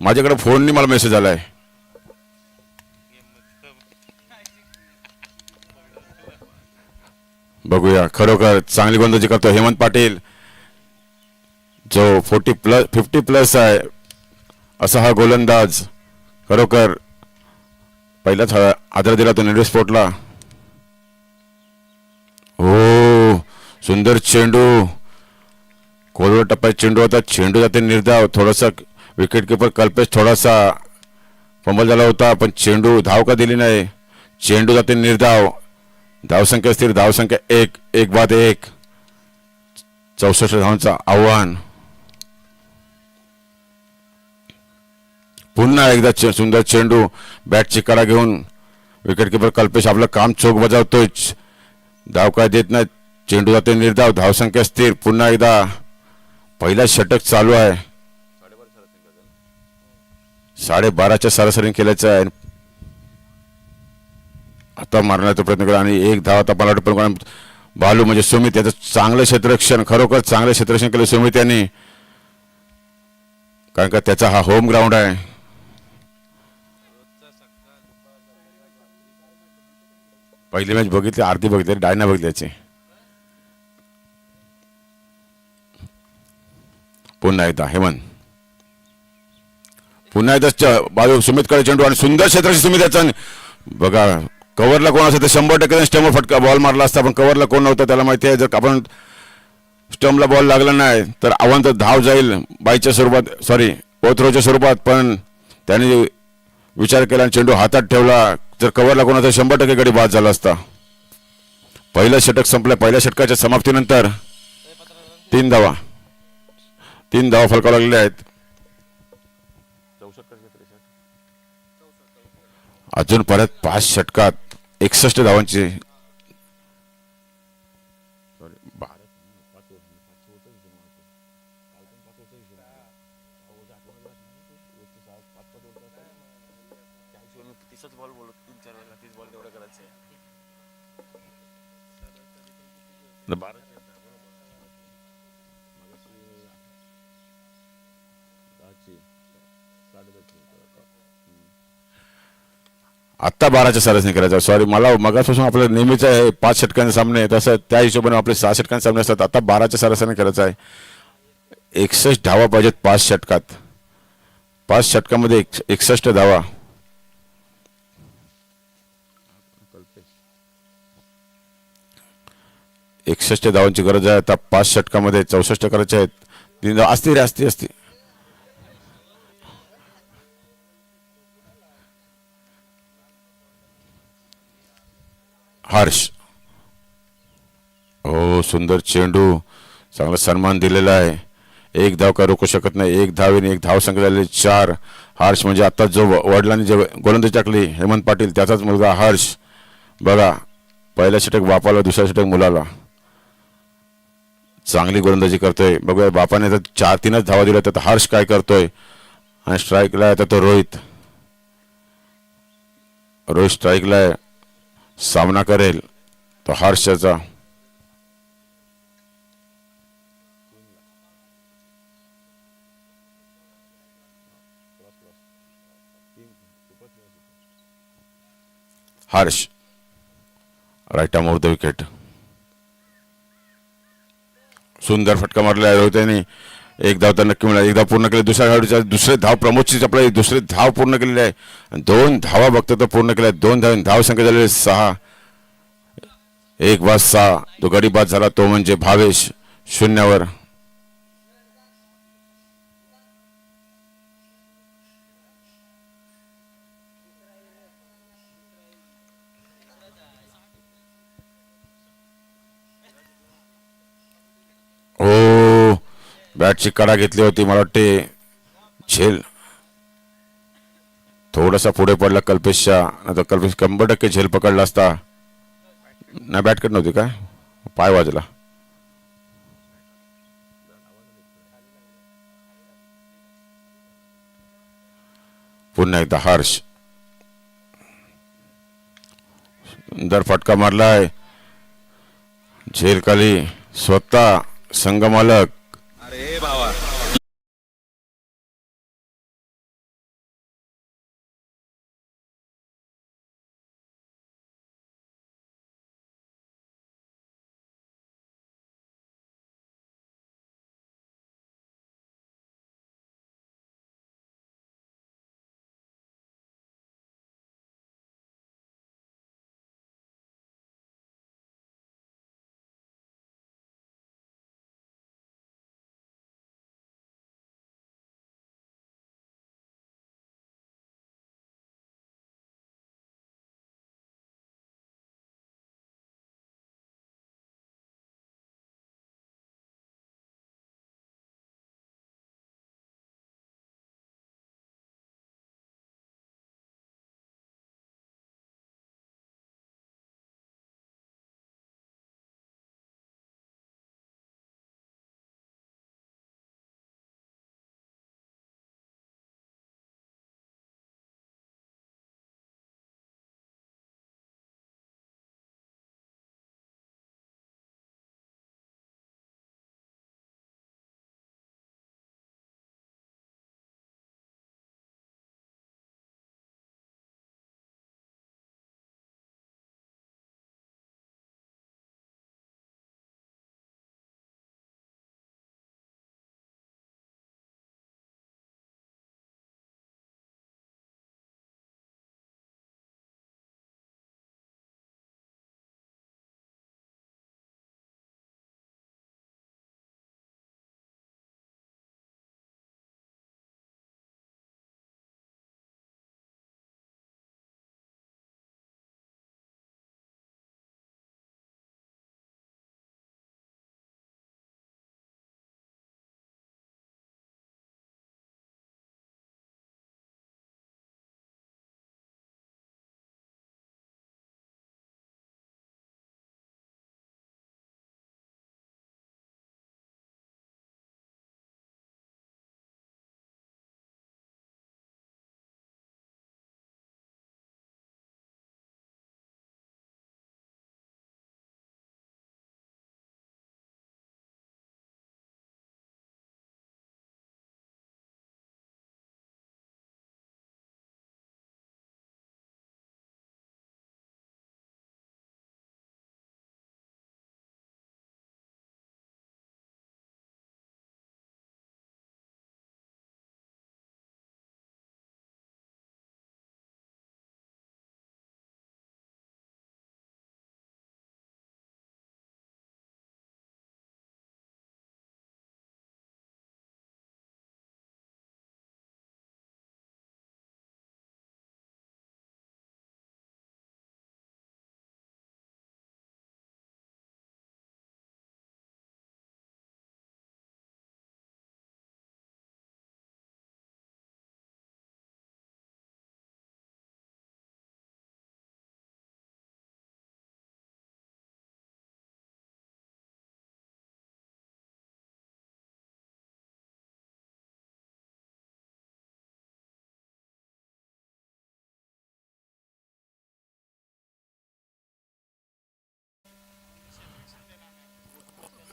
माझ्याकडे फोननी मला मेसेज आलाय. बघूया, खरोखर चांगली गोलंदाजी करतो हेमंत पाटील, जो 50+ आहे असा हा गोलंदाज. खरोखर पहिलाच आदर दिला तो निर्णय स्पोर्टला. हो, सुंदर चेंडू, खोलवर टप्प्यात चेंडू होता, चेंडू जाते निर्धाव. थोडासा विकेट किपर कल्पेश थोडासा फंबल झाला होता, पण चेंडू धाव का दिली नाही. चेंडू जाते निर्धाव. धावसंख्या स्थिर, धावसंख्या 1 64 धावांचा आव्हान. पुन्हा एकदा सुंदर चेंडू, बॅटची कडा घेऊन विकेट किपर कल्पेश आपलं काम चोख बजावतोय. धाव काय देत नाही, चेंडू जाते निर्धाव, धावसंख्या स्थिर. पुन्हा एकदा पहिला षटक चालू आहे. 12.5च्या सरासरी केल्याचं आहे. आता मारण्याचा प्रयत्न केला आणि एक धाव आता मला वाटतं बालू म्हणजे सुमित याचं चांगलं क्षेत्ररक्षण, खरोखर चांगलं क्षेत्ररक्षण केलं सुमित यांनी, कारण का त्याचा हा होम ग्राउंड आहे. पहिली मॅच बघितली, अर्धी बघितली, डायना बघितल्याची. पुन्हा एकदा हेमंत, पुन्हा एकदा बाजू सुमितकडे चेंडू आणि सुंदर क्षेत्ररक्षण सुमित याचा. बघा, कव्हरला कोण असेल तर 100% स्टंपवर फटका बॉल मारला असता, पण कव्हरला कोण नव्हतं. त्याला माहिती आहे जर आपण स्टंपला बॉल लागला नाही तर अवंत धाव जाईल बाईच्या स्वरूपात, ओथ्रोच्या स्वरूपात. पण त्याने विचार केला आणि चेंडू हातात ठेवला. जर कव्हरला कोण असेल 100% गडी बाद झाला असता. पहिलं षटक संपलं. पहिल्या षटकाच्या समाप्तीनंतर तीन धावा फलकावं लागलेल्या आहेत. अजून परत 5 षटकात 61 धावांची आत्ता 12च्या सरासरी करायचं. सॉरी, मला मगापासून आपलं नेहमीच आहे 5 षटकांचे सामने तसं त्या हिशोबाने आपले 6 षटकांचे सामने असतात. आता 12च्या सरासरी करायचं आहे. 61 धावा पाहिजेत 5 षटकात. 5 षटकामध्ये 61 धावा. एकसष्ट धावांची गरज आहे. आता 5 षटकामध्ये 64 करायचे आहेत. 3 धावा असती. हर्ष, हो सुंदर चेंडू, चांगला सन्मान दिलेला आहे. एक धाव का रोखू शकत नाही. एक धावेने एक धाव संख्या झाली 4. हर्ष म्हणजे आता जो वडिलांनी जे गोलंदाजी टाकली हेमंत पाटील त्याचाच मुलगा हर्ष. बघा, पहिला षटक बापाला, दुसरा षटक मुलाला. चांगली गोलंदाजी करतोय. बघूया बापाने तर 4-3च धावा दिल्या. तर हर्ष काय करतोय. आणि स्ट्राईकला आहे तो रोहित स्ट्राईकला आहे. सामना करेल तो हर्षचा. Harsh right arm over the wicket. सुंदर फटका मारला रोहितने. एक धाव तर नक्की मिळाली. एक धाव पूर्ण केली. दुसऱ्या खेळाडूचा दुसरे धाव प्रमोदची आपल्या दुसरे धाव पूर्ण केलेली आहे. 2 धावा बघतो तो पूर्ण केल्या. 2 धाव संख्या झालेली 6. 1 बाद 6. तो गडी बाद झाला तो म्हणजे भावेश 0वर. ओ, बॅटची कडा घेतली होती. मला वाटते झेल थोडासा पुढे पडला कल्पेशच्या. आता कल्पेश 100% झेल पकडला असता. नाही, बॅट कट नव्हती काय, पाय वाजला. पुन्हा एकदा हर्ष सुंदर फटका मारलाय. झेल खाली स्वतः संघमालक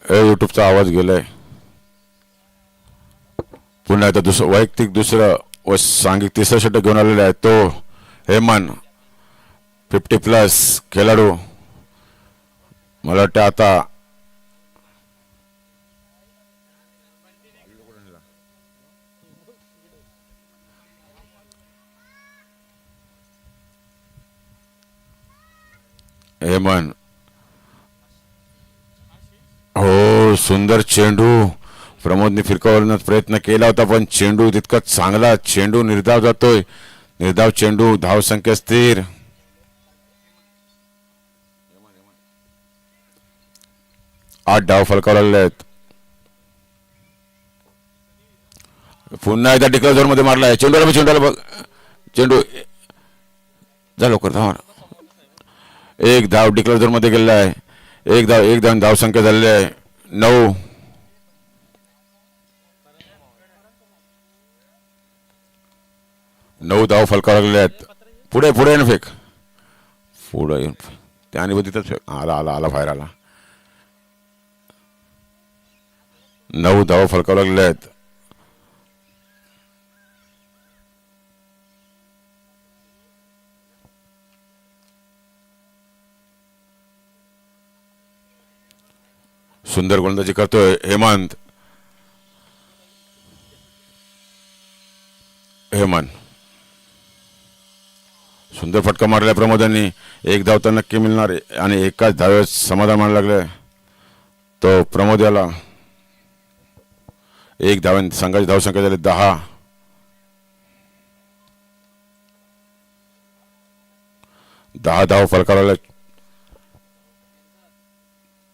युट्यूबचा आवाज गेलाय. पुन्हा एकदा वैयक्तिक दुसरं व सांघिक तिसरं षटक घेऊन आलेला आहे तो हेमन 50+ खेळाडू. मला वाटतं आता हेमन, हो सुंदर चेंडू प्रमोदने फिरकावण्याचा प्रयत्न केला होता पण चेंडू तितका चांगला चेंडू निर्धाव जातोय. निर्धाव चेंडू, धाव संख्या स्थिर. 8 धाव फलकावलेले आहेत. पुन्हा एकदा टिकला झोन मध्ये मारलाय चेंडूला बघ. चेंडू जा लवकर धाव. एक धाव डिक्लेअर झोन मध्ये गेलेला आहे. एक धाव संख्या झालेली आहे 9. धाव फलकावलेले आहेत. पुढे येऊन फेक. पुढे येऊन त्याने तिथंच फेक. आला बाहेर आला. 9 धाव फलकावलेले आहेत. सुंदर गोलंदाजी करतोय हेमंत. सुंदर फटका मारलाय प्रमोदांनी. एक धाव तर नक्की मिळणार आणि एकाच धावेत समाधान मानायला लागले तो प्रमोद याला. एक धाव संघाची धावसंख्या झाली 10. 10 धाव फलकावला.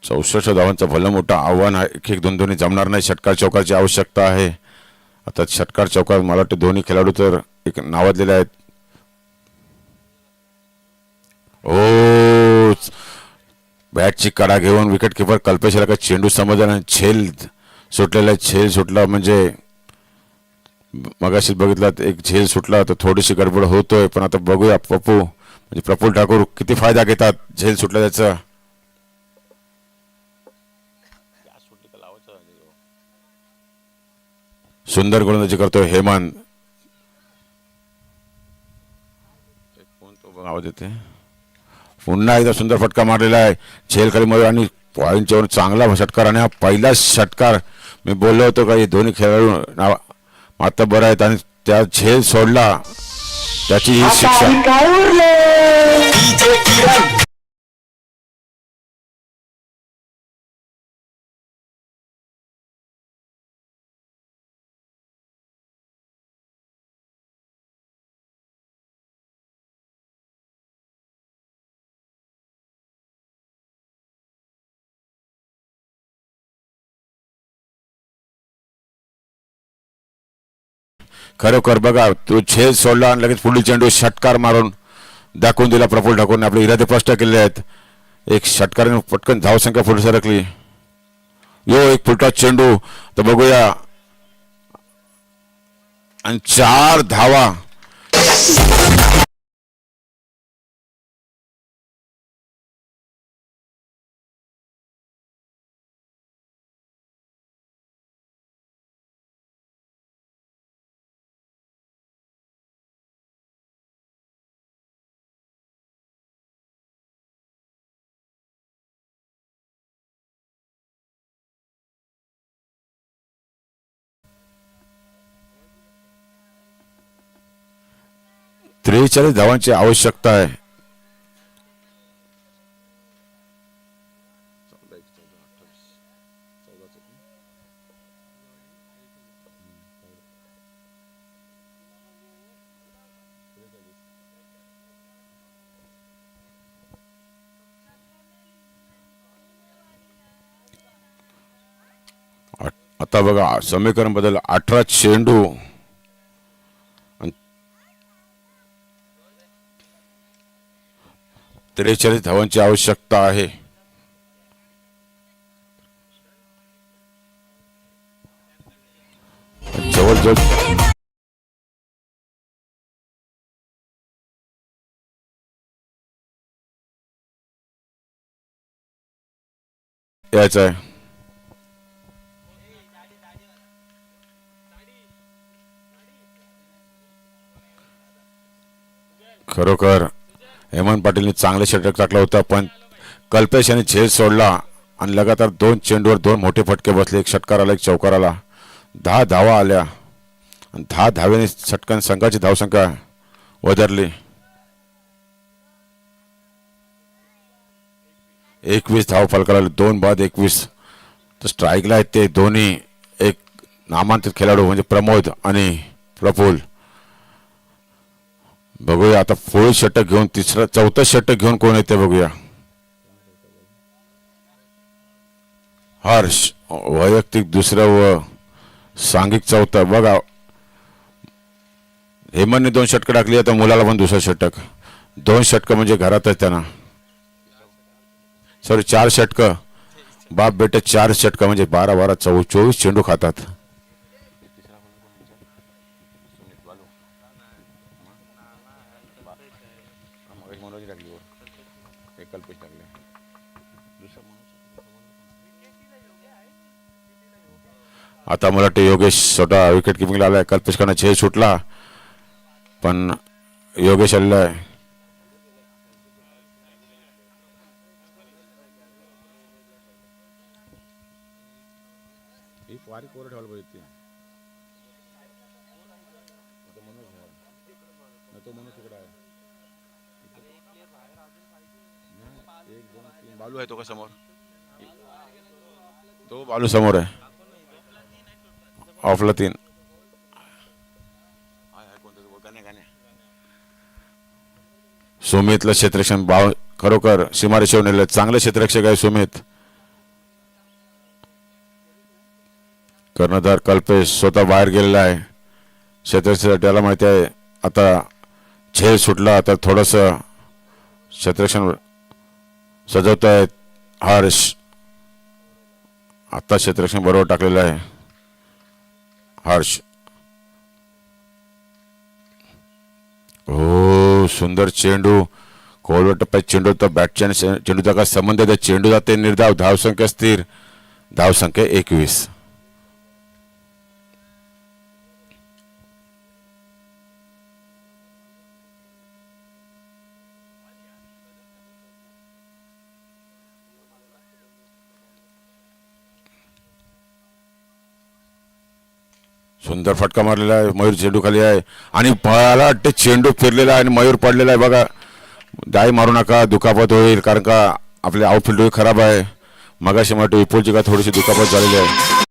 64 धावांचं भलं मोठं आव्हान आहे. एक दोन्ही जमणार नाही. षटकार चौकारची आवश्यकता आहे. आता षटकार चौकार मला वाटतं दोन्ही खेळाडू तर एक नावाजलेले आहेत. ओ बॅटची कडा घेऊन विकेट किपर कल्पेशला का चेंडू समजला. झेल सुटला म्हणजे मगाशी बघितला एक झेल सुटला तर थोडीशी गडबड होतोय. पण आता बघूया पप्पू म्हणजे प्रफुल्ल ठाकूर किती फायदा घेतात झेल सुटला त्याचा. सुंदर गोलंदाजी करतोय हेमंत. आवाज येते. पुन्हा एकदा सुंदर फटका मारलेला आहे झेल खाली मध्ये आणि पॉईंटच्यावर चांगला षटकार. आणि हा पहिला षटकार मी बोललो होतो का हे दोन्ही खेळाडू आता बरं आहेत आणि त्या झेल सोडला त्याची ही शिक्षा. खरोखर बघा तो झेल सोडला आणि लगेच पुढील चेंडू षटकार मारून दाखवून दिला प्रफुल्ल ठाकूरने. आपले इरादे स्पष्ट केले आहेत. एक षटकाराने पटकन धावसंख्या पुढे सरकली. एक फुलटा चेंडू तर बघूया आणि 4 धावा. त्रेचाळीस धावांची आवश्यकता आहे. आता बघा समीकरण बदल 18 चेंडू 43 धावांची आवश्यकता आहे. जवळजवळ यायचं आहे. खरोखर हेमंत पाटीलने चांगले षटक टाकलं होतं, पण कल्पेश यांनी झेल सोडला आणि लगातार 2 चेंडूवर 2 मोठे फटके बसले. एक षटकार आला, एक चौकार आला. 10 धावा आल्या आणि 10 धाव्याने षटकां संघाची धावसंख्या वधारली. 21 धाव फलकाला 2 बाद 21. तर स्ट्राईकला आहेत ते दोन्ही एक नामांकित खेळाडू म्हणजे प्रमोद आणि प्रफुल्ल. बघूया आता पुढील षटक घेऊन चौथं षटक घेऊन कोण येते बघूया. हर्ष वैयक्तिक दुसरं व सांघिक चौथं. बघा हेमंतने 2 षटकं टाकली, आता मुलाला पण दुसरं षटक. 2 षटकं म्हणजे घरातच त्यांना. सॉरी 4 षटकं. बाप बेटे 4 षटकं म्हणजे 12-12 24 चेंडू खातात. आता मला वाटतं योगेश स्वतः विकेट किपिंगला आलाय. कल्पेश कडनं झेल सुटला, पण योगेश आलेला आहे. बालू आहे तो का समोर? तो बालू समोर आहे. ऑफला 3. सुमितला क्षेत्ररक्षण खरोखर सीमारेषेवर नेलं. चांगले क्षेत्ररक्षक आहे सुमित. कर्णधार कल्पेश स्वतः बाहेर गेलेला आहे क्षेत्ररक्षण. त्याला माहिती आहे आता झेल सुटला तर थोडस क्षेत्ररक्षण सजवत आहेत हर्ष. आता क्षेत्ररक्षण बरोबर टाकलेलं आहे हर्ष. हो सुंदर चेंडू. खोलवर टप्प्यात चेंडू तर बॅटच्या आणि चेंडूचा काय संबंध आहे? चेंडू जाते निर्धाव. धावसंख्या स्थिर. धावसंख्या 21. सुंदर फटका मारलेला आहे. मयूर चेंडू खाली आहे आणि मला वाटते चेंडू फिरलेला आहे आणि मयूर पडलेला आहे. बघा दाई मारू नका, दुखापत होईल, कारण का आपले आउटफील्ड खराब आहे. मगाशी वाटतं विपुलची का थोडीशी दुखापत झालेली आहे.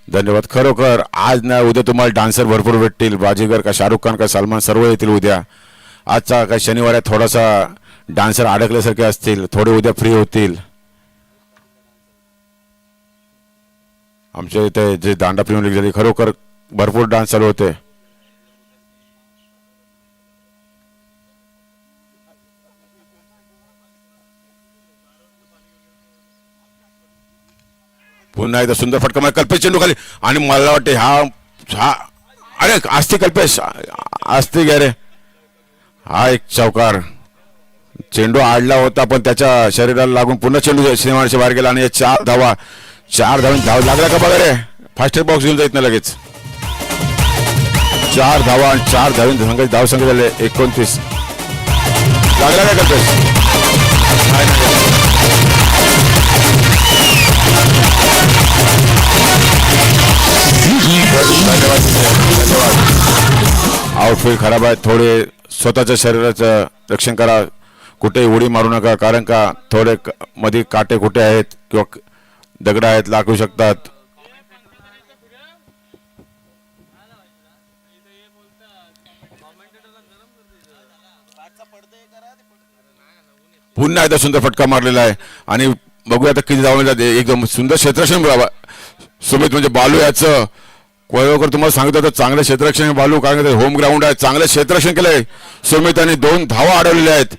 धन्यवाद. खरोखर आज ना उद्या तुम्हाला डान्सर भरपूर भेटतील. बाजीगर का शाहरुख खान का सलमान सर्व येतील उद्या. आजचा काय शनिवार आहे, थोडासा डान्सर अडकल्यासारखे असतील, थोडे उद्या फ्री होतील. आमच्या इथे जे दांडा प्रीमियर लीग झाली खरोखर भरपूर डान्स चालू होते. पुन्हा एकदा सुंदर फटका मार. कल्पेश चेंडू खाली आणि मला वाटते हा अरे असते कल्पेश असते गे रे. हा एक चौकार. चेंडू आडला होता पण त्याच्या शरीराला लागून पुन्हा चेंडू सिनेमाच्या बाहेर गेला आणि 4 धावा. 4 धावांनी धाव लागला का बघा रे. फास्टर बॉक्स घेऊन जात ना लगेच. 4 धावा आणि 4 धावांनी संघाची धावसंख्या झाले 29. लागला का कल्पेश? आउटफील्ड खराब आहे. थोडे स्वतःच्या शरीराचं रक्षण करा. कुठे उडी मारू नका, कारण का थोडे मध्ये काटे कुठे आहेत किंवा दगड आहेत, लागू शकतात. पुन्हा एकदा सुंदर फटका मारलेला आहे आणि बघूया आता किती धावा मिळतात. एकदम सुंदर क्षेत्ररक्षण सुमित म्हणजे बालू याचं कोळवकर तुम्हाला सांगतो तर चांगलं क्षेत्ररक्षण बालू, कारण होम ग्राउंड आहे. चांगलं क्षेत्ररक्षण केलंय सुमित आणि 2 धावा अडवलेल्या आहेत.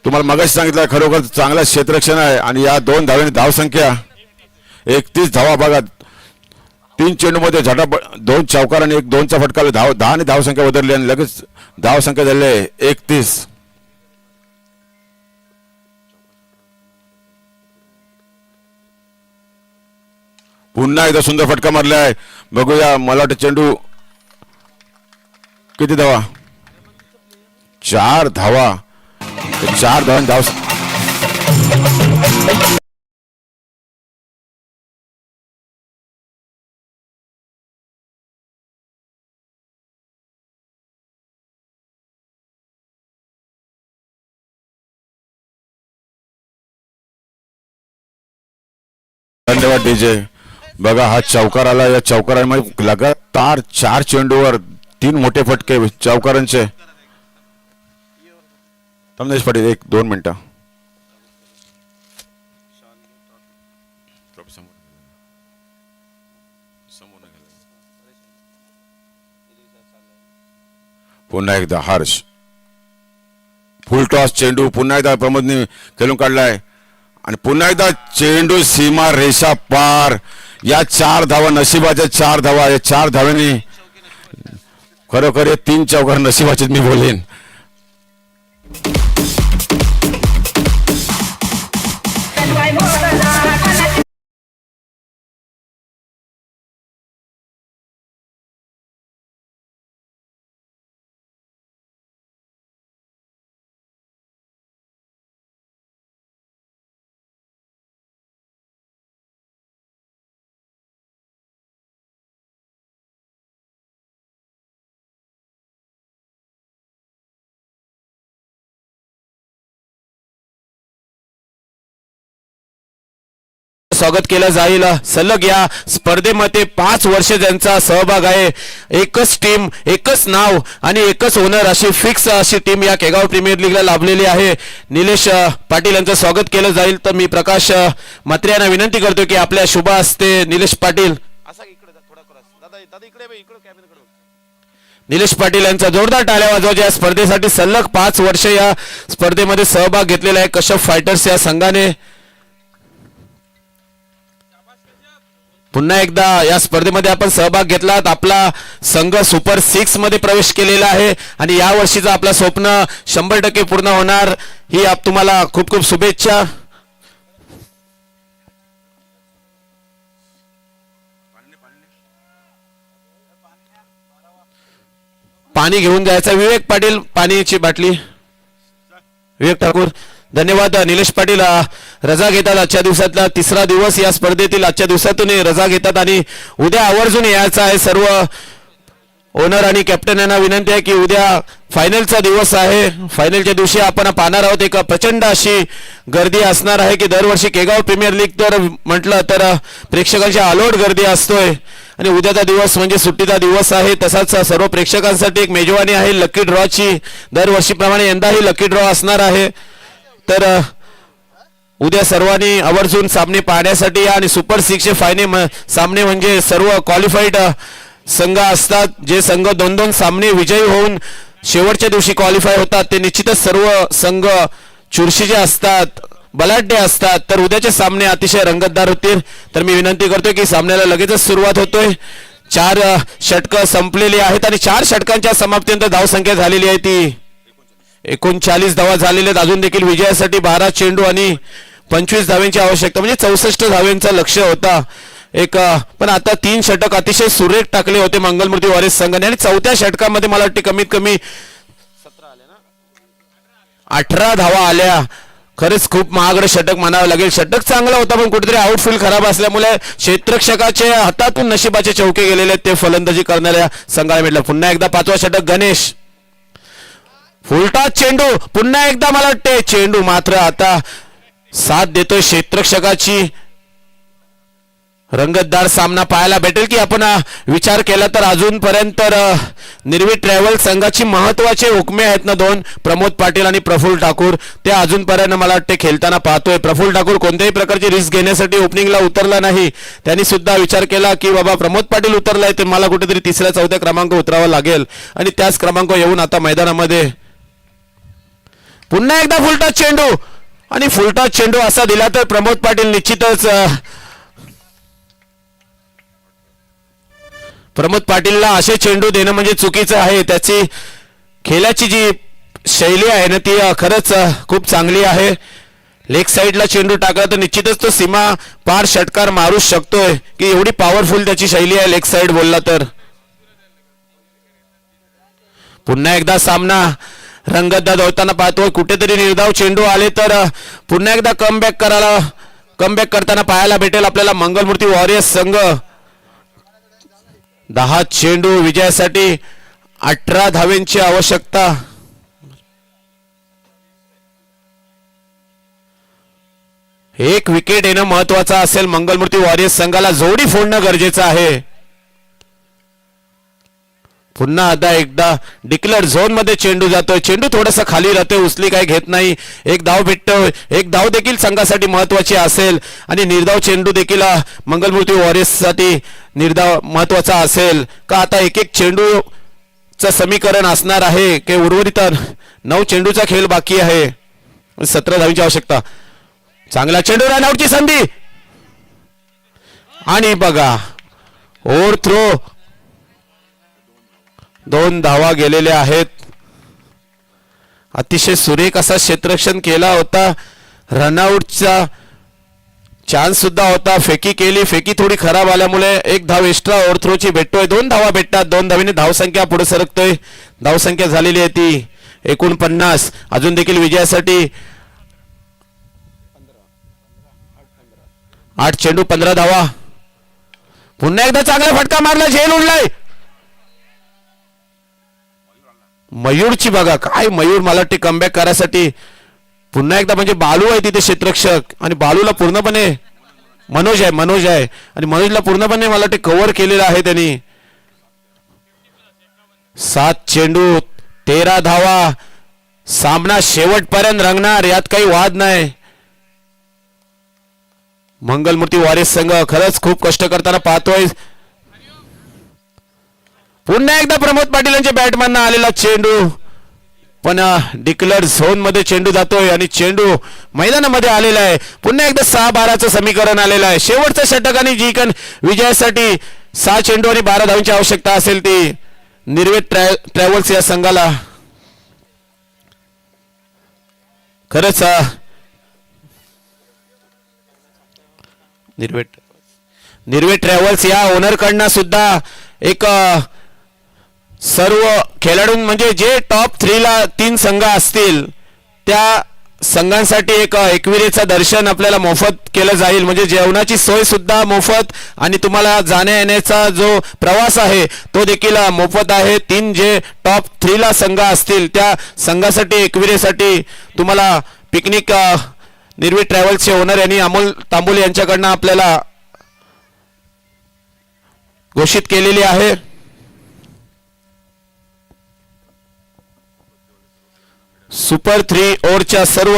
तुम्हाला मगाशी सांगितलं खरोखर चांगलं क्षेत्ररक्षण आहे आणि या 2 धावांनी धावसंख्या 31 धावा. बघा 3 चेंडूमध्ये झटापट 2 चौकार आणि 1 2चा फटका 10 आणि धावसंख्या बदलली आणि लगेच धावसंख्या झाली 31. पुन्हा एकदा सुंदर फटका मारलाय. बघूया, मला वाटतं चेंडू किती धावा? 4 धावा. 4 धावा धाव धन्यवाद डीजे. बघा, हा चौकार आला. या चौकारामध्ये लगातार 4 चेंडूवर 3 मोठे फटके चौकारांचे. तमनेश पाटील 1-2 मिनिटं. पुन्हा एकदा हर्ष. फुल टॉस चेंडू पुन्हा एकदा प्रमोदने खेळून काढलाय आणि पुन्हा एकदा चेंडू सीमा रेषा पार. या 4 धावा नशिबाच्या 4 धावा. या 4 धाव्यांनी खरोखर 3 चौकार नशिबाचे मी बोलेन. स्वागत केलं जाईल. सलग या स्पर्धेमध्ये 5 वर्ष ज्यांचा सहभाग आहे. एकच टीम, एकच नाव आणि एकच ओनर अशी फिक्स अशी टीम या केगाव प्रीमियर लीगला लाभलेली आहे. निलेश पाटील यांचं स्वागत केलं जाईल. तर मी प्रकाश म्हात्रे यांना विनंती करतो की आपल्या शुभ हस्ते निलेश पाटील निलेश पाटील यांचा जोरदार टाळ्या वाजवायच्या. या स्पर्धेसाठी सलग 5 वर्ष या स्पर्धेमध्ये सहभाग घेतलेला आहे कश्यप फायटर्स या संघाने. पुन्हा एकदा या स्पर्धेमध्ये आपण सहभाग घेतलात. आपला संघ सुपर 6 मध्ये प्रवेश केलेला आहे आणि या वर्षीचं आपलं स्वप्न 100% पूर्ण होणार. ही तुम्हाला खूप खूप शुभेच्छा. पाणी घेऊन जायचं. विवेक पाटील पाण्याची बाटली. विवेक ठाकूर धन्यवाद. निलेश पाटील रजा घेतात. आजच्या दिवसातला 3रा दिवस या स्पर्धेतील. आजच्या दिवसातून रजा घेतात आणि उद्या आवर्जून यायचं आहे. सर्व ओनर आणि कॅप्टन यांना विनंती आहे की उद्या फायनलचा दिवस आहे. फायनलच्या दिवशी आपण पाहणार आहोत. एक प्रचंड अशी गर्दी असणार आहे की दरवर्षी केगाव प्रीमियर लीग तर म्हटलं तर प्रेक्षकांची अलोट गर्दी असतोय आणि उद्याचा दिवस म्हणजे सुट्टीचा दिवस आहे. तसाच सर्व प्रेक्षकांसाठी एक मेजवानी आहे लकी ड्रॉची. दरवर्षीप्रमाणे यंदाही लकी ड्रॉ असणार आहे. तर उद्या सर्वांनी आवर्जून सामने पाहण्यासाठी या. आणि सुपर 6 चे सामने म्हणजे सर्व क्वालिफाईड संघ असतात. जे संघ 2-2 सामने विजयी होऊन शेवटच्या दिवशी क्वालिफाय होतात ते निश्चितच सर्व संघ चुरशीचे असतात, बलाढ्य असतात. तर उद्याचे सामने अतिशय रंगतदार होतील. तर मी विनंती करतोय की सामन्याला लगेचच सुरुवात होतोय. 4 षटकं संपलेली आहेत आणि 4 षटकांच्या समाप्तीनंतर धावसंख्या झालेली आहे ती 39 धावा झालेल्या आहेत. अजून देखील विजयासाठी 12 चेंडू आणि 25 धावांची आवश्यकता म्हणजे 64 धावांचं लक्ष्य होता. पण आता 3 षटक अतिशय सुरेख टाकले होते मंगलमूर्ती वॉरियर्स संघाने आणि 4थ्या षटकामध्ये मला वाटते कमीत कमी 18 धावा आल्या. खरंच खूप महागडं षटक म्हणावं लागेल. षटक चांगला होता पण कुठेतरी आउटफील्ड खराब असल्यामुळे क्षेत्ररक्षकाच्या हातातून नशिबाचे चौके गेलेले ते फलंदाजी करणाऱ्या संघाला मिळालं. पुन्हा एकदा 5वा षटक गणेश. फुलटॉस चेंडू. पुन्हा एकदा मला वाटते चेंडू मात्र आता साथ देतोय क्षेत्ररक्षकाची. रंगतदार सामना पाहायला भेटेल की आपण विचार केला तर अजूनपर्यंत निर्वीट ट्रॅव्हल्स संघाची महत्वाचे हुकमे आहेत ना 2 प्रमोद पाटील आणि प्रफुल्ल ठाकूर ते अजूनपर्यंत मला वाटते खेळताना पाहतोय. प्रफुल्ल ठाकूर कोणत्याही प्रकारची रिस्क घेण्यासाठी ओपनिंगला उतरला नाही. त्यांनी सुद्धा विचार केला की बाबा प्रमोद पाटील उतरलाय तर मला कुठेतरी 3ऱ्या-4थ्या क्रमांक उतरावा लागेल आणि त्याच क्रमांक येऊन आता मैदानामध्ये पुन्हा एकदा फुलटॉस चेंडू आणि फुलटॉस चेंडू असा दिला तर प्रमोद पाटील निश्चितच प्रमोद पाटीलला असे चेंडू देणं म्हणजे चुकीचं आहे. त्याची खेळाची जी शैली आहे ना ती खरंच खूप चांगली आहे. लेग साईडला चेंडू टाकला तर निश्चितच तो सीमा पार षटकार मारू शकतोय की एवढी पॉवरफुल त्याची शैली आहे लेग साईड बोलला तर. पुन्हा एकदा सामना रंगतदार होताना पाहतोय. कुठेतरी निर्धाव चेंडू आले तर पुन्हा एकदा कमबॅक करताना पाहायला भेटेल आपल्याला मंगलमूर्ती वॉरियर्स संघ. 10 चेंडू विजयासाठी 18 धावेंची आवश्यकता. एक विकेट येणं महत्वाचं असेल. मंगलमूर्ती वॉरियर्स संघाला जोडी फोडणं गरजेचं आहे. पुन्हा एकदा डिक्लेअर झोन मध्ये चेंडू जातोय. चेंडू थोडासा खाली राहतोय, उचली काही घेत नाही. एक धाव भेटतोय. एक धाव देखील संघासाठी महत्वाची असेल आणि निर्धाव चेंडू देखील मंगलमूर्ती वॉरियर्स साठी निर्धाव महत्वाचा असेल का. आता एक चेंडूचं समीकरण असणार आहे की उर्वरित 9 चेंडूचा खेळ बाकी आहे. 17 धावांची आवश्यकता. चांगला चेंडू, रन आउटची संधी आणि बघा ओव्हर थ्रो. 2 धावा गेलेल्या आहेत. अतिशय सुरेख असा क्षेत्ररक्षण केला होता. रनआउटचा चान्स सुद्धा होता. फेकी केली, फेकी थोडी खराब आल्यामुळे 1 धाव एक्स्ट्रा ओव्हर थ्रोची भेटतोय. 2 धावा भेटतात. 2 धावीने धावसंख्या पुढे सरकतोय. धावसंख्या झालेली आहे ती 49. अजून देखील विजयासाठी 8 चेंडू 15 धावा. पुन्हा एकदा चांगला फटका मारला, झेल उडलाय. मयूरची बघा काय, मयूर मला वाटते कमबॅक करायसाठी पुन्हा एकदा म्हणजे बालू आहे तिथे क्षेत्ररक्षक आणि बालूला पूर्णपणे मनोज आहे आणि मनोजला पूर्णपणे मला वाटते कव्हर केलेलं आहे त्यांनी. 7 चेंडू 13 धावा. सामना शेवटपर्यंत रंगणार यात काही वाद नाही. मंगलमूर्ती वॉरियर्स संघ खरंच खूप कष्ट करताना पाहतोय. पुन्हा एकदा प्रमोद पाटील यांच्या बॅटमॅन आलेला चेंडू पण डिक्लेअर झोन मध्ये चेंडू जातोय आणि चेंडू मैदानामध्ये आलेला आहे. पुन्हा एकदा 6-12चं समीकरण आलेलं आहे. शेवटच्या षटकाने जी कण विजयासाठी 6 चेंडू आणि 12 धावांची आवश्यकता असेल ती निर्वेद ट्रॅव्हल्स या संघाला. खरंच निर्वेद ट्रॅव्हल्स या ओनर कडनं सुद्धा एक सर्व खेळाडू म्हणजे जे टॉप 3 ला 3 संघ असतील त्या संघांसाठी एक एकविरेचं दर्शन आपल्याला मोफत केलं जाईल. म्हणजे जेवणाची सोय सुद्धा मोफत आणि तुम्हाला जाण्या येण्याचा जो प्रवास आहे तो देखील मोफत आहे. 3 जे टॉप 3 ला संघ असतील त्या संघासाठी एकविरेसाठी तुम्हाला पिकनिक निर्वेद ट्रॅव्हल्सचे ओनर यांनी अमोल तांबोली यांच्याकडनं आपल्याला घोषित केलेली आहे. सुपर 3 ओव्हरच्या सर्व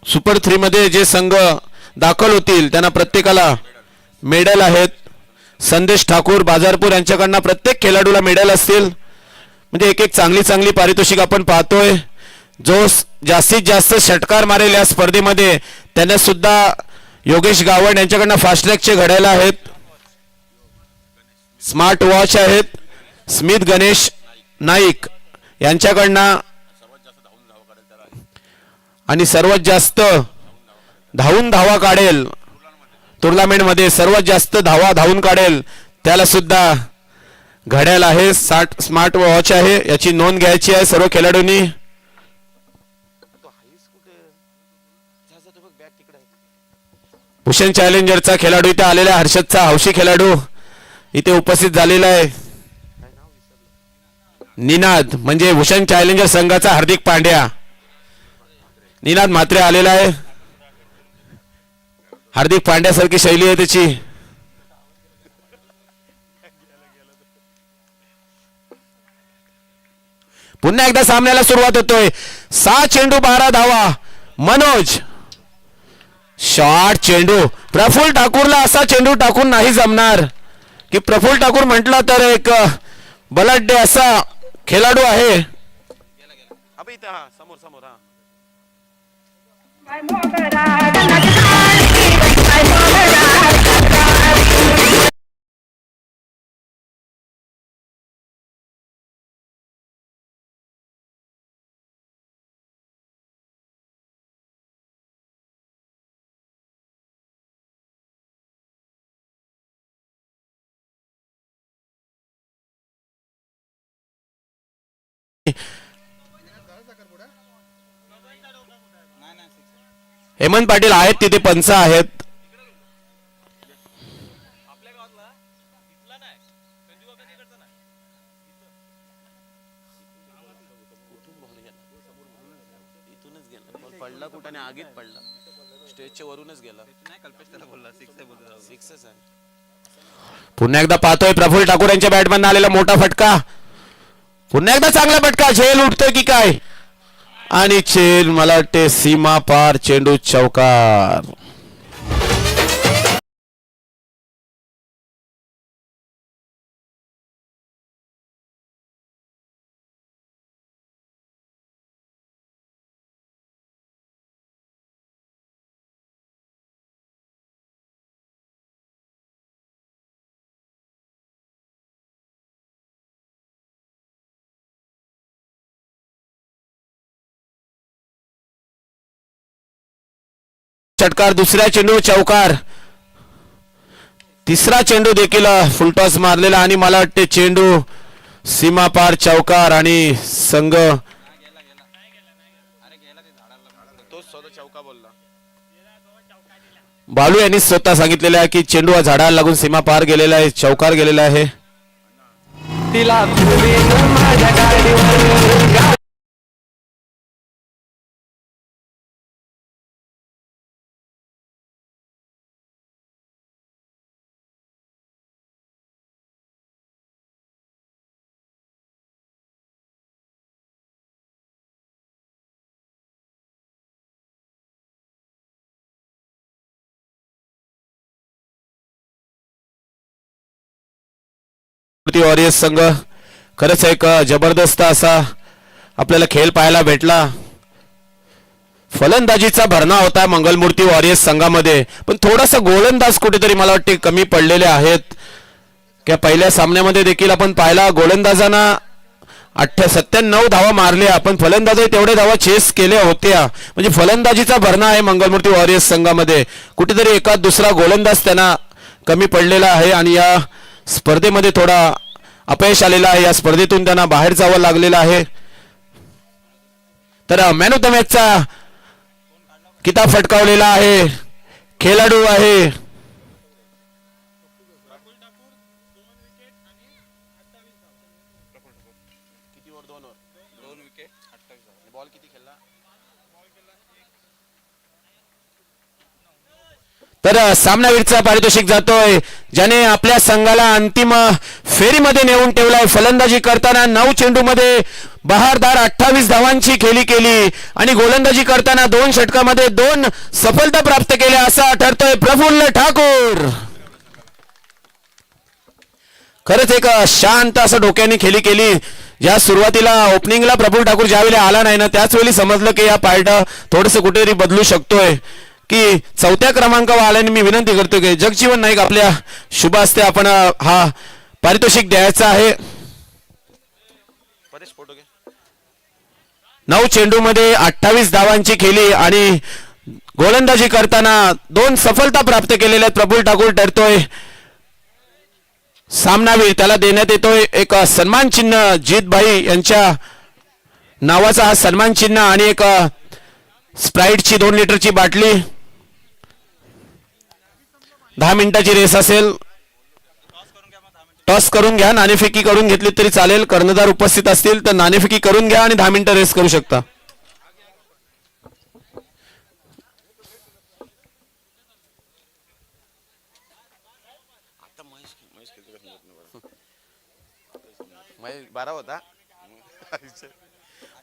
सुपर 3 मध्ये जे संघ दाखल होतील त्यांना प्रत्येकाला मेडल आहेत. संदेश ठाकूर बाजारपूर यांच्याकडनं प्रत्येक खेळाडूला मेडल असतील. म्हणजे एक चांगली पारितोषिक आपण पाहतोय. जो जास्तीत जास्त षटकार मारेल या स्पर्धेमध्ये त्यांना सुद्धा योगेश गावंड यांच्याकडनं फास्ट ट्रॅकचे घड्याळ आहेत. स्मार्ट वॉच आहेत. स्मित गणेश नाईक यांच्याकडनं आणि सर्वात जास्त धावा काढेल टुर्नामेंट मध्ये सर्वात जास्त धावून काढेल त्याला सुद्धा घड्याळ आहे. स्मार्ट वॉच आहे. याची नोंद घ्यायची आहे सर्व खेळाडूंनी. भूषण चॅलेंजरचा खेळाडू इथे आलेला, हर्षदचा हौशी खेळाडू इथे उपस्थित झालेला आहे. निनाद म्हणजे भूषण चॅलेंजर संघाचा हार्दिक पांड्या निनाद मात्रे आलेला आहे. हार्दिक पांड्यासारखी शैली आहे त्याची. पुन्हा एकदा सामन्याला सुरुवात होतोय. 6 चेंडू 12 धावा. मनोज शॉट चेंडू. प्रफुल्ल ठाकूरला असा चेंडू टाकून नाही जमणार की प्रफुल्ल ठाकूर म्हटलं तर एक बलाढ्य असा खेळाडू आहे. हेमंत पाटील आहेत तिथे, पंच आहेत. पडला कुठे आगीत पडला, स्टेजच्या वरूनच गेला. पुन्हा एकदा पाहतोय प्रफुल्ल ठाकूर यांच्या बॅटमॅन आलेला मोठा फटका. पुन्हा एकदा चांगला फटका, झेल उठतोय की काय, आणि चेल मला वाटते सीमा पार, चेंडू चौकार. षटकार, दुसऱ्या चेंडू चौकार, तिसरा चेंडू देखील फुलटॉस मारलेला, आणि मला वाटते चेंडू सीमा पार, चौकार, आणि संघ बालू यांनी स्वतः सांगितलेलं आहे की चेंडू हा झाडाला लागून सीमा पार गेलेला आहे, चौकार गेलेला आहे. तिला फिरवीन माझ्या गाडीवर वॉरियर्स संघ खरंच एक जबरदस्त असा आपल्याला खेळ पाहायला भेटला. फलंदाजीचा भरणा होता मंगलमूर्ती वॉरियर्स संघामध्ये, पण थोडासा गोलंदाज कुठेतरी मला वाटते कमी पडलेले आहेत. त्या पहिल्या सामन्यामध्ये देखील आपण पाहिला गोलंदाजांना 97 धावा मारल्या, पण फलंदाजही तेवढे धावा चेस केल्या होत्या. म्हणजे फलंदाजीचा भरणा आहे मंगलमूर्ती वॉरियर्स संघामध्ये, कुठेतरी एका दुसरा गोलंदाज त्यांना कमी पडलेला आहे, आणि या स्पर्धेमध्ये थोडा अपयश आलेला आहे. या स्पर्धेतून त्यांना बाहेर जावं लागलेलं आहे. तर मॅन ऑफ द मॅचचा किताब फटकावलेला आहे खेळाडू आहे तर सामनावीरचा पारितोषिक जातोय ज्याने आपल्या संघाला अंतिम फेरीमध्ये नेऊन ठेवलाय. फलंदाजी करताना 9 चेंडूमध्ये बहारदार 28 धावांची खेळी केली आणि गोलंदाजी करताना 2 षटकामध्ये 2 सफलता प्राप्त केल्या असा ठरतोय प्रफुल्ल ठाकूर. खरंच एक शांत असं डोक्याने खेळी केली. ज्या सुरुवातीला ओपनिंगला प्रफुल्ल ठाकूर ज्यावेळी आला नाही ना त्याच वेळी समजलं की या पार्ट थोडंसं कुठेतरी बदलू शकतोय. की 4थ्या क्रमांकावर आल्याने मी विनंती करतो की जगजीवन नाईक आपल्या शुभ हस्ते आपण हा पारितोषिक द्यायचा आहे. 9 चेंडूमध्ये 28 धावांची खेळी आणि गोलंदाजी करताना 2 सफलता प्राप्त केलेल्या प्रफुल्ल ठाकूर ठरतोय सामनावीर. त्याला देण्यात येतोय एक सन्मान चिन्ह जीतभाई यांच्या नावाचा हा सन्मान चिन्ह आणि एक स्प्राईटची 2 लिटरची बाटली. 10 मिनिटाची रेस असेल. टॉस करून घ्या, नाणेफेकी करून घेतली तरी चालेल. कर्णधार उपस्थित असतील तर नाणेफेकी करून घ्या आणि 10 मिनिटं रेस करू शकता.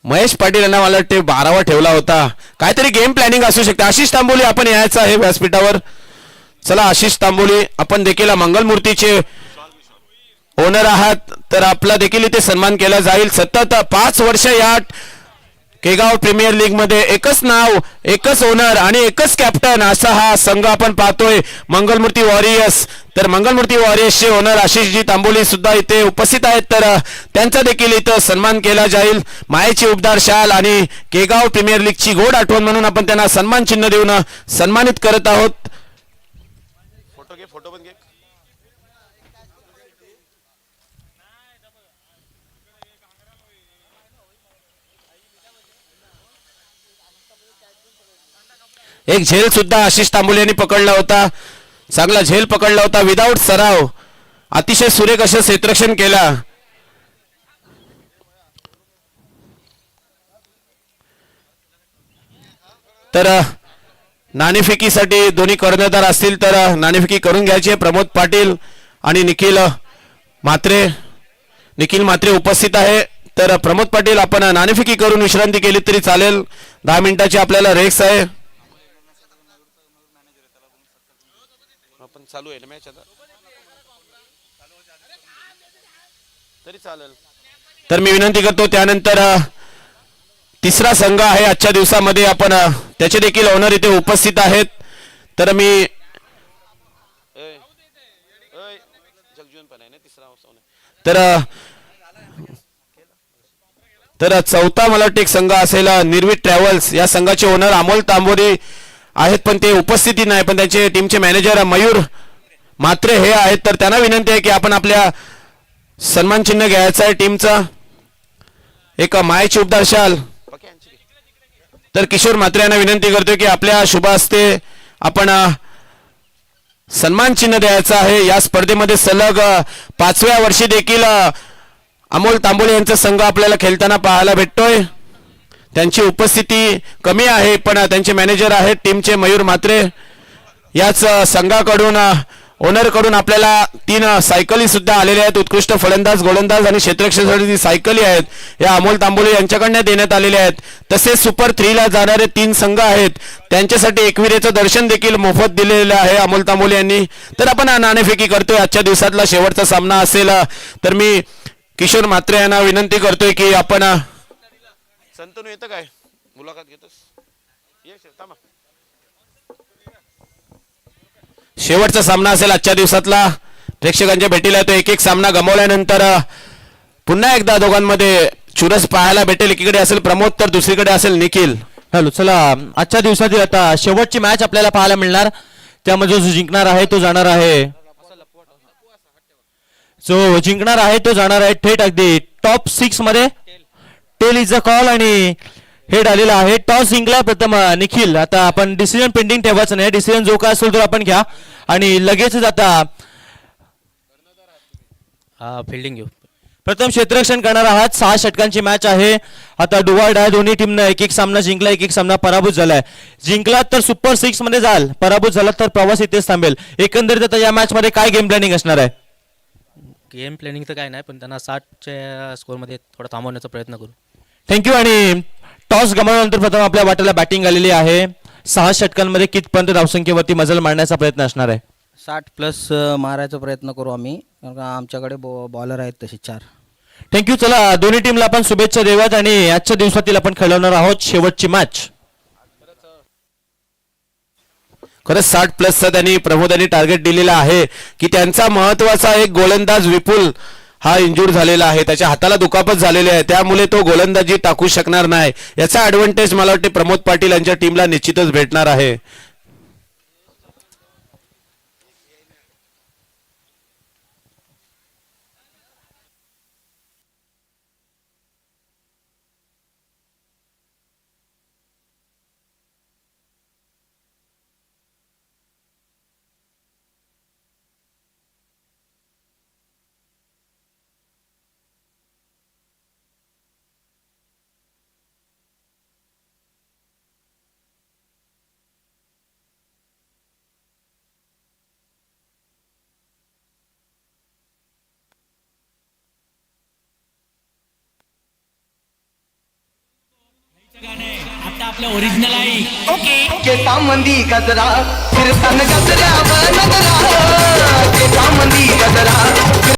महेश पाटील यांना मला वाटते 12वा ठेवला होता. काहीतरी गेम प्लॅनिंग असू शकते. आशिष तांबोली आपण यायचं आहे व्यासपीठावर. चला आशिष तांबोली आपण देखील मंगलमूर्तीचे ओनर आहात तर आपला देखील इथे सन्मान केला जाईल. सतत 5 वर्ष या केगाव प्रीमियर लीग मध्ये एकच नाव, एकच ओनर आणि एकच कॅप्टन असा हा संघ आपण पाहतोय मंगलमूर्ती वॉरियर्स. तर मंगलमूर्ती वॉरियर्सचे ओनर आशिषजी तांबोली सुद्धा इथे उपस्थित आहेत तर त्यांचा देखील इथं सन्मान केला जाईल. मायेची उबदार शाल आणि केगाव प्रीमियर लीगची गोड आठवण म्हणून आपण त्यांना सन्मान चिन्ह देऊन सन्मानित करत आहोत. फोटो पण घे. एक झेल सुद्धा आशिष तांबोली यांनी पकडला होता. चांगला झेल पकडला होता विदाऊट सराव. अतिशय सुरेख असं क्षेत्ररक्षण केला. तर नाणेफेकीसाठी दोन्ही कर्णधार असतील तर नाणेफेकी करून घ्यायची आहे. प्रमोद पाटील आणि निखिल मात्रे उपस्थित आहे. तर प्रमोद पाटील आपण नाणेफेकी करून विश्रांती केली तरी चालेल. 10 मिनिटाची आपल्याला रेस आहे. आपण चालू आहे ना मॅच आता तरी चालेल. तर मी विनंती करतो त्यानंतर तिसरा संघ आहे आजच्या दिवसामध्ये. आपण त्याचे देखील ओनर इथे उपस्थित आहेत. तर मी तर चौथा मला वाटतं एक संघ असेल निर्विट ट्रॅव्हल्स. या संघाचे ओनर अमोल तांबोरी आहेत पण ते उपस्थिती नाही. पण त्यांचे टीमचे मॅनेजर मयूर मात्रे हे आहेत. तर त्यांना विनंती आहे की आपण आपल्या सन्मान चिन्ह घ्यायचं आहे टीमचा. एक मायेची उपदार शाल. तर किशोर मात्रे यांना विनंती करतोय की आपल्या शुभ हस्ते आपण सन्मान चिन्ह द्यायचं आहे. या स्पर्धेमध्ये सलग 5व्या वर्षी देखील अमोल तांबोळे यांचा संघ आपल्याला खेळताना पाहायला भेटतोय. त्यांची उपस्थिती कमी आहे पण त्यांचे मॅनेजर आहेत टीमचे मयूर मात्रे. याच संघाकडून ओनर कडून आपल्याला 3 सायकली सुद्धा आलेल्या आहेत. उत्कृष्ट फलंदाज, गोलंदाज आणि क्षेत्ररक्षणासाठी सायकली आहेत या अमोल तांबोळे यांच्याकडनं देण्यात आलेल्या आहेत. तसेच सुपर 3 ला जाणारे 3 संघ आहेत त्यांच्यासाठी एकविरेचं दर्शन देखील मोफत दिलेलं आहे अमोल तांबोळे यांनी. तर आपण नाणेफेकी करतोय. आजच्या दिवसातला शेवटचा सामना असेल. तर मी किशोर मात्रे यांना विनंती करतोय की आपण संतनू येतं काय मुलाखत घेतोस. शेवटचा सामना असेल आजच्या दिवसातला. प्रेक्षकांच्या भेटीला येतो. एक सामना गमावल्यानंतर पुन्हा एकदा दोघांमध्ये चुरस पाहायला भेटेल. एकीकडे असेल प्रमोद तर दुसरीकडे असेल निखिल. हॅलो चला आजच्या दिवसातील आता शेवटची मॅच आपल्याला पाहायला मिळणार. त्यामध्ये जो जिंकणार आहे तो जाणार आहे थेट अगदी टॉप 6 मध्ये. टेल इज अ कॉल आणि हेड आलेला आहे. टॉस जिंकला प्रथम निखिल. आता आपण डिसिजन पेंडिंग ठेवायचं नाही. डिसिजन जो काय असेल तो आपण घ्या आणि लगेचच आता फिल्डिंग घेऊ. प्रथम क्षेत्ररक्षण करणार आहात. 6 षटकांची मॅच आहे. आता डुवार्ड आहे. दोन्ही टीमनं एक सामना जिंकला, एक सामना पराभूत झालाय. जिंकला तर सुपर 6 मध्ये जाल, पराभूत झाला तर प्रवास इथेच थांबेल. एकंदरीत आता या मॅच मध्ये काय गेम प्लॅनिंग असणार आहे? गेम प्लॅनिंग तर काय नाही पण त्यांना 60च्या स्कोअरमध्ये थोडा थांबवण्याचा प्रयत्न करू. थँक्यू. आणि टॉस गमावल्यानंतर प्रथम आपल्या वाट्याला बॅटिंग आलेली आहे. 6 षटकांमध्ये कितपर्यंत धावसंख्येवरती मजल मारण्याचा प्रयत्न असणार आहे? 60+ मारायचा प्रयत्न करू आम्ही कारण का आमच्याकडे बॉलर आहेत तसे 4. थँक्यू. चला दोन्ही टीमला आपण शुभेच्छा देऊयात आणि आजच्या दिवसातील आपण खेळवणार आहोत शेवटची मॅच. खरंच 60+ त्यांनी प्रमोदांनी टार्गेट दिलेला आहे की त्यांचा महत्वाचा एक गोलंदाज विपुल हा इंजूर झालेला आहे. त्याच्या हाताला दुखापत झालेली आहे त्यामुळे तो गोलंदाजी टाकू शकणार नाही. याचा ऍडव्हान्टेज मला वाटते प्रमोद पाटील यांच्या टीमला निश्चितच भेटणार आहे. आता आपलं ओरिजिनल आहे. केसामंदी गजरा फिरताना गजऱ्यावर नजरा केसामंदी गजरा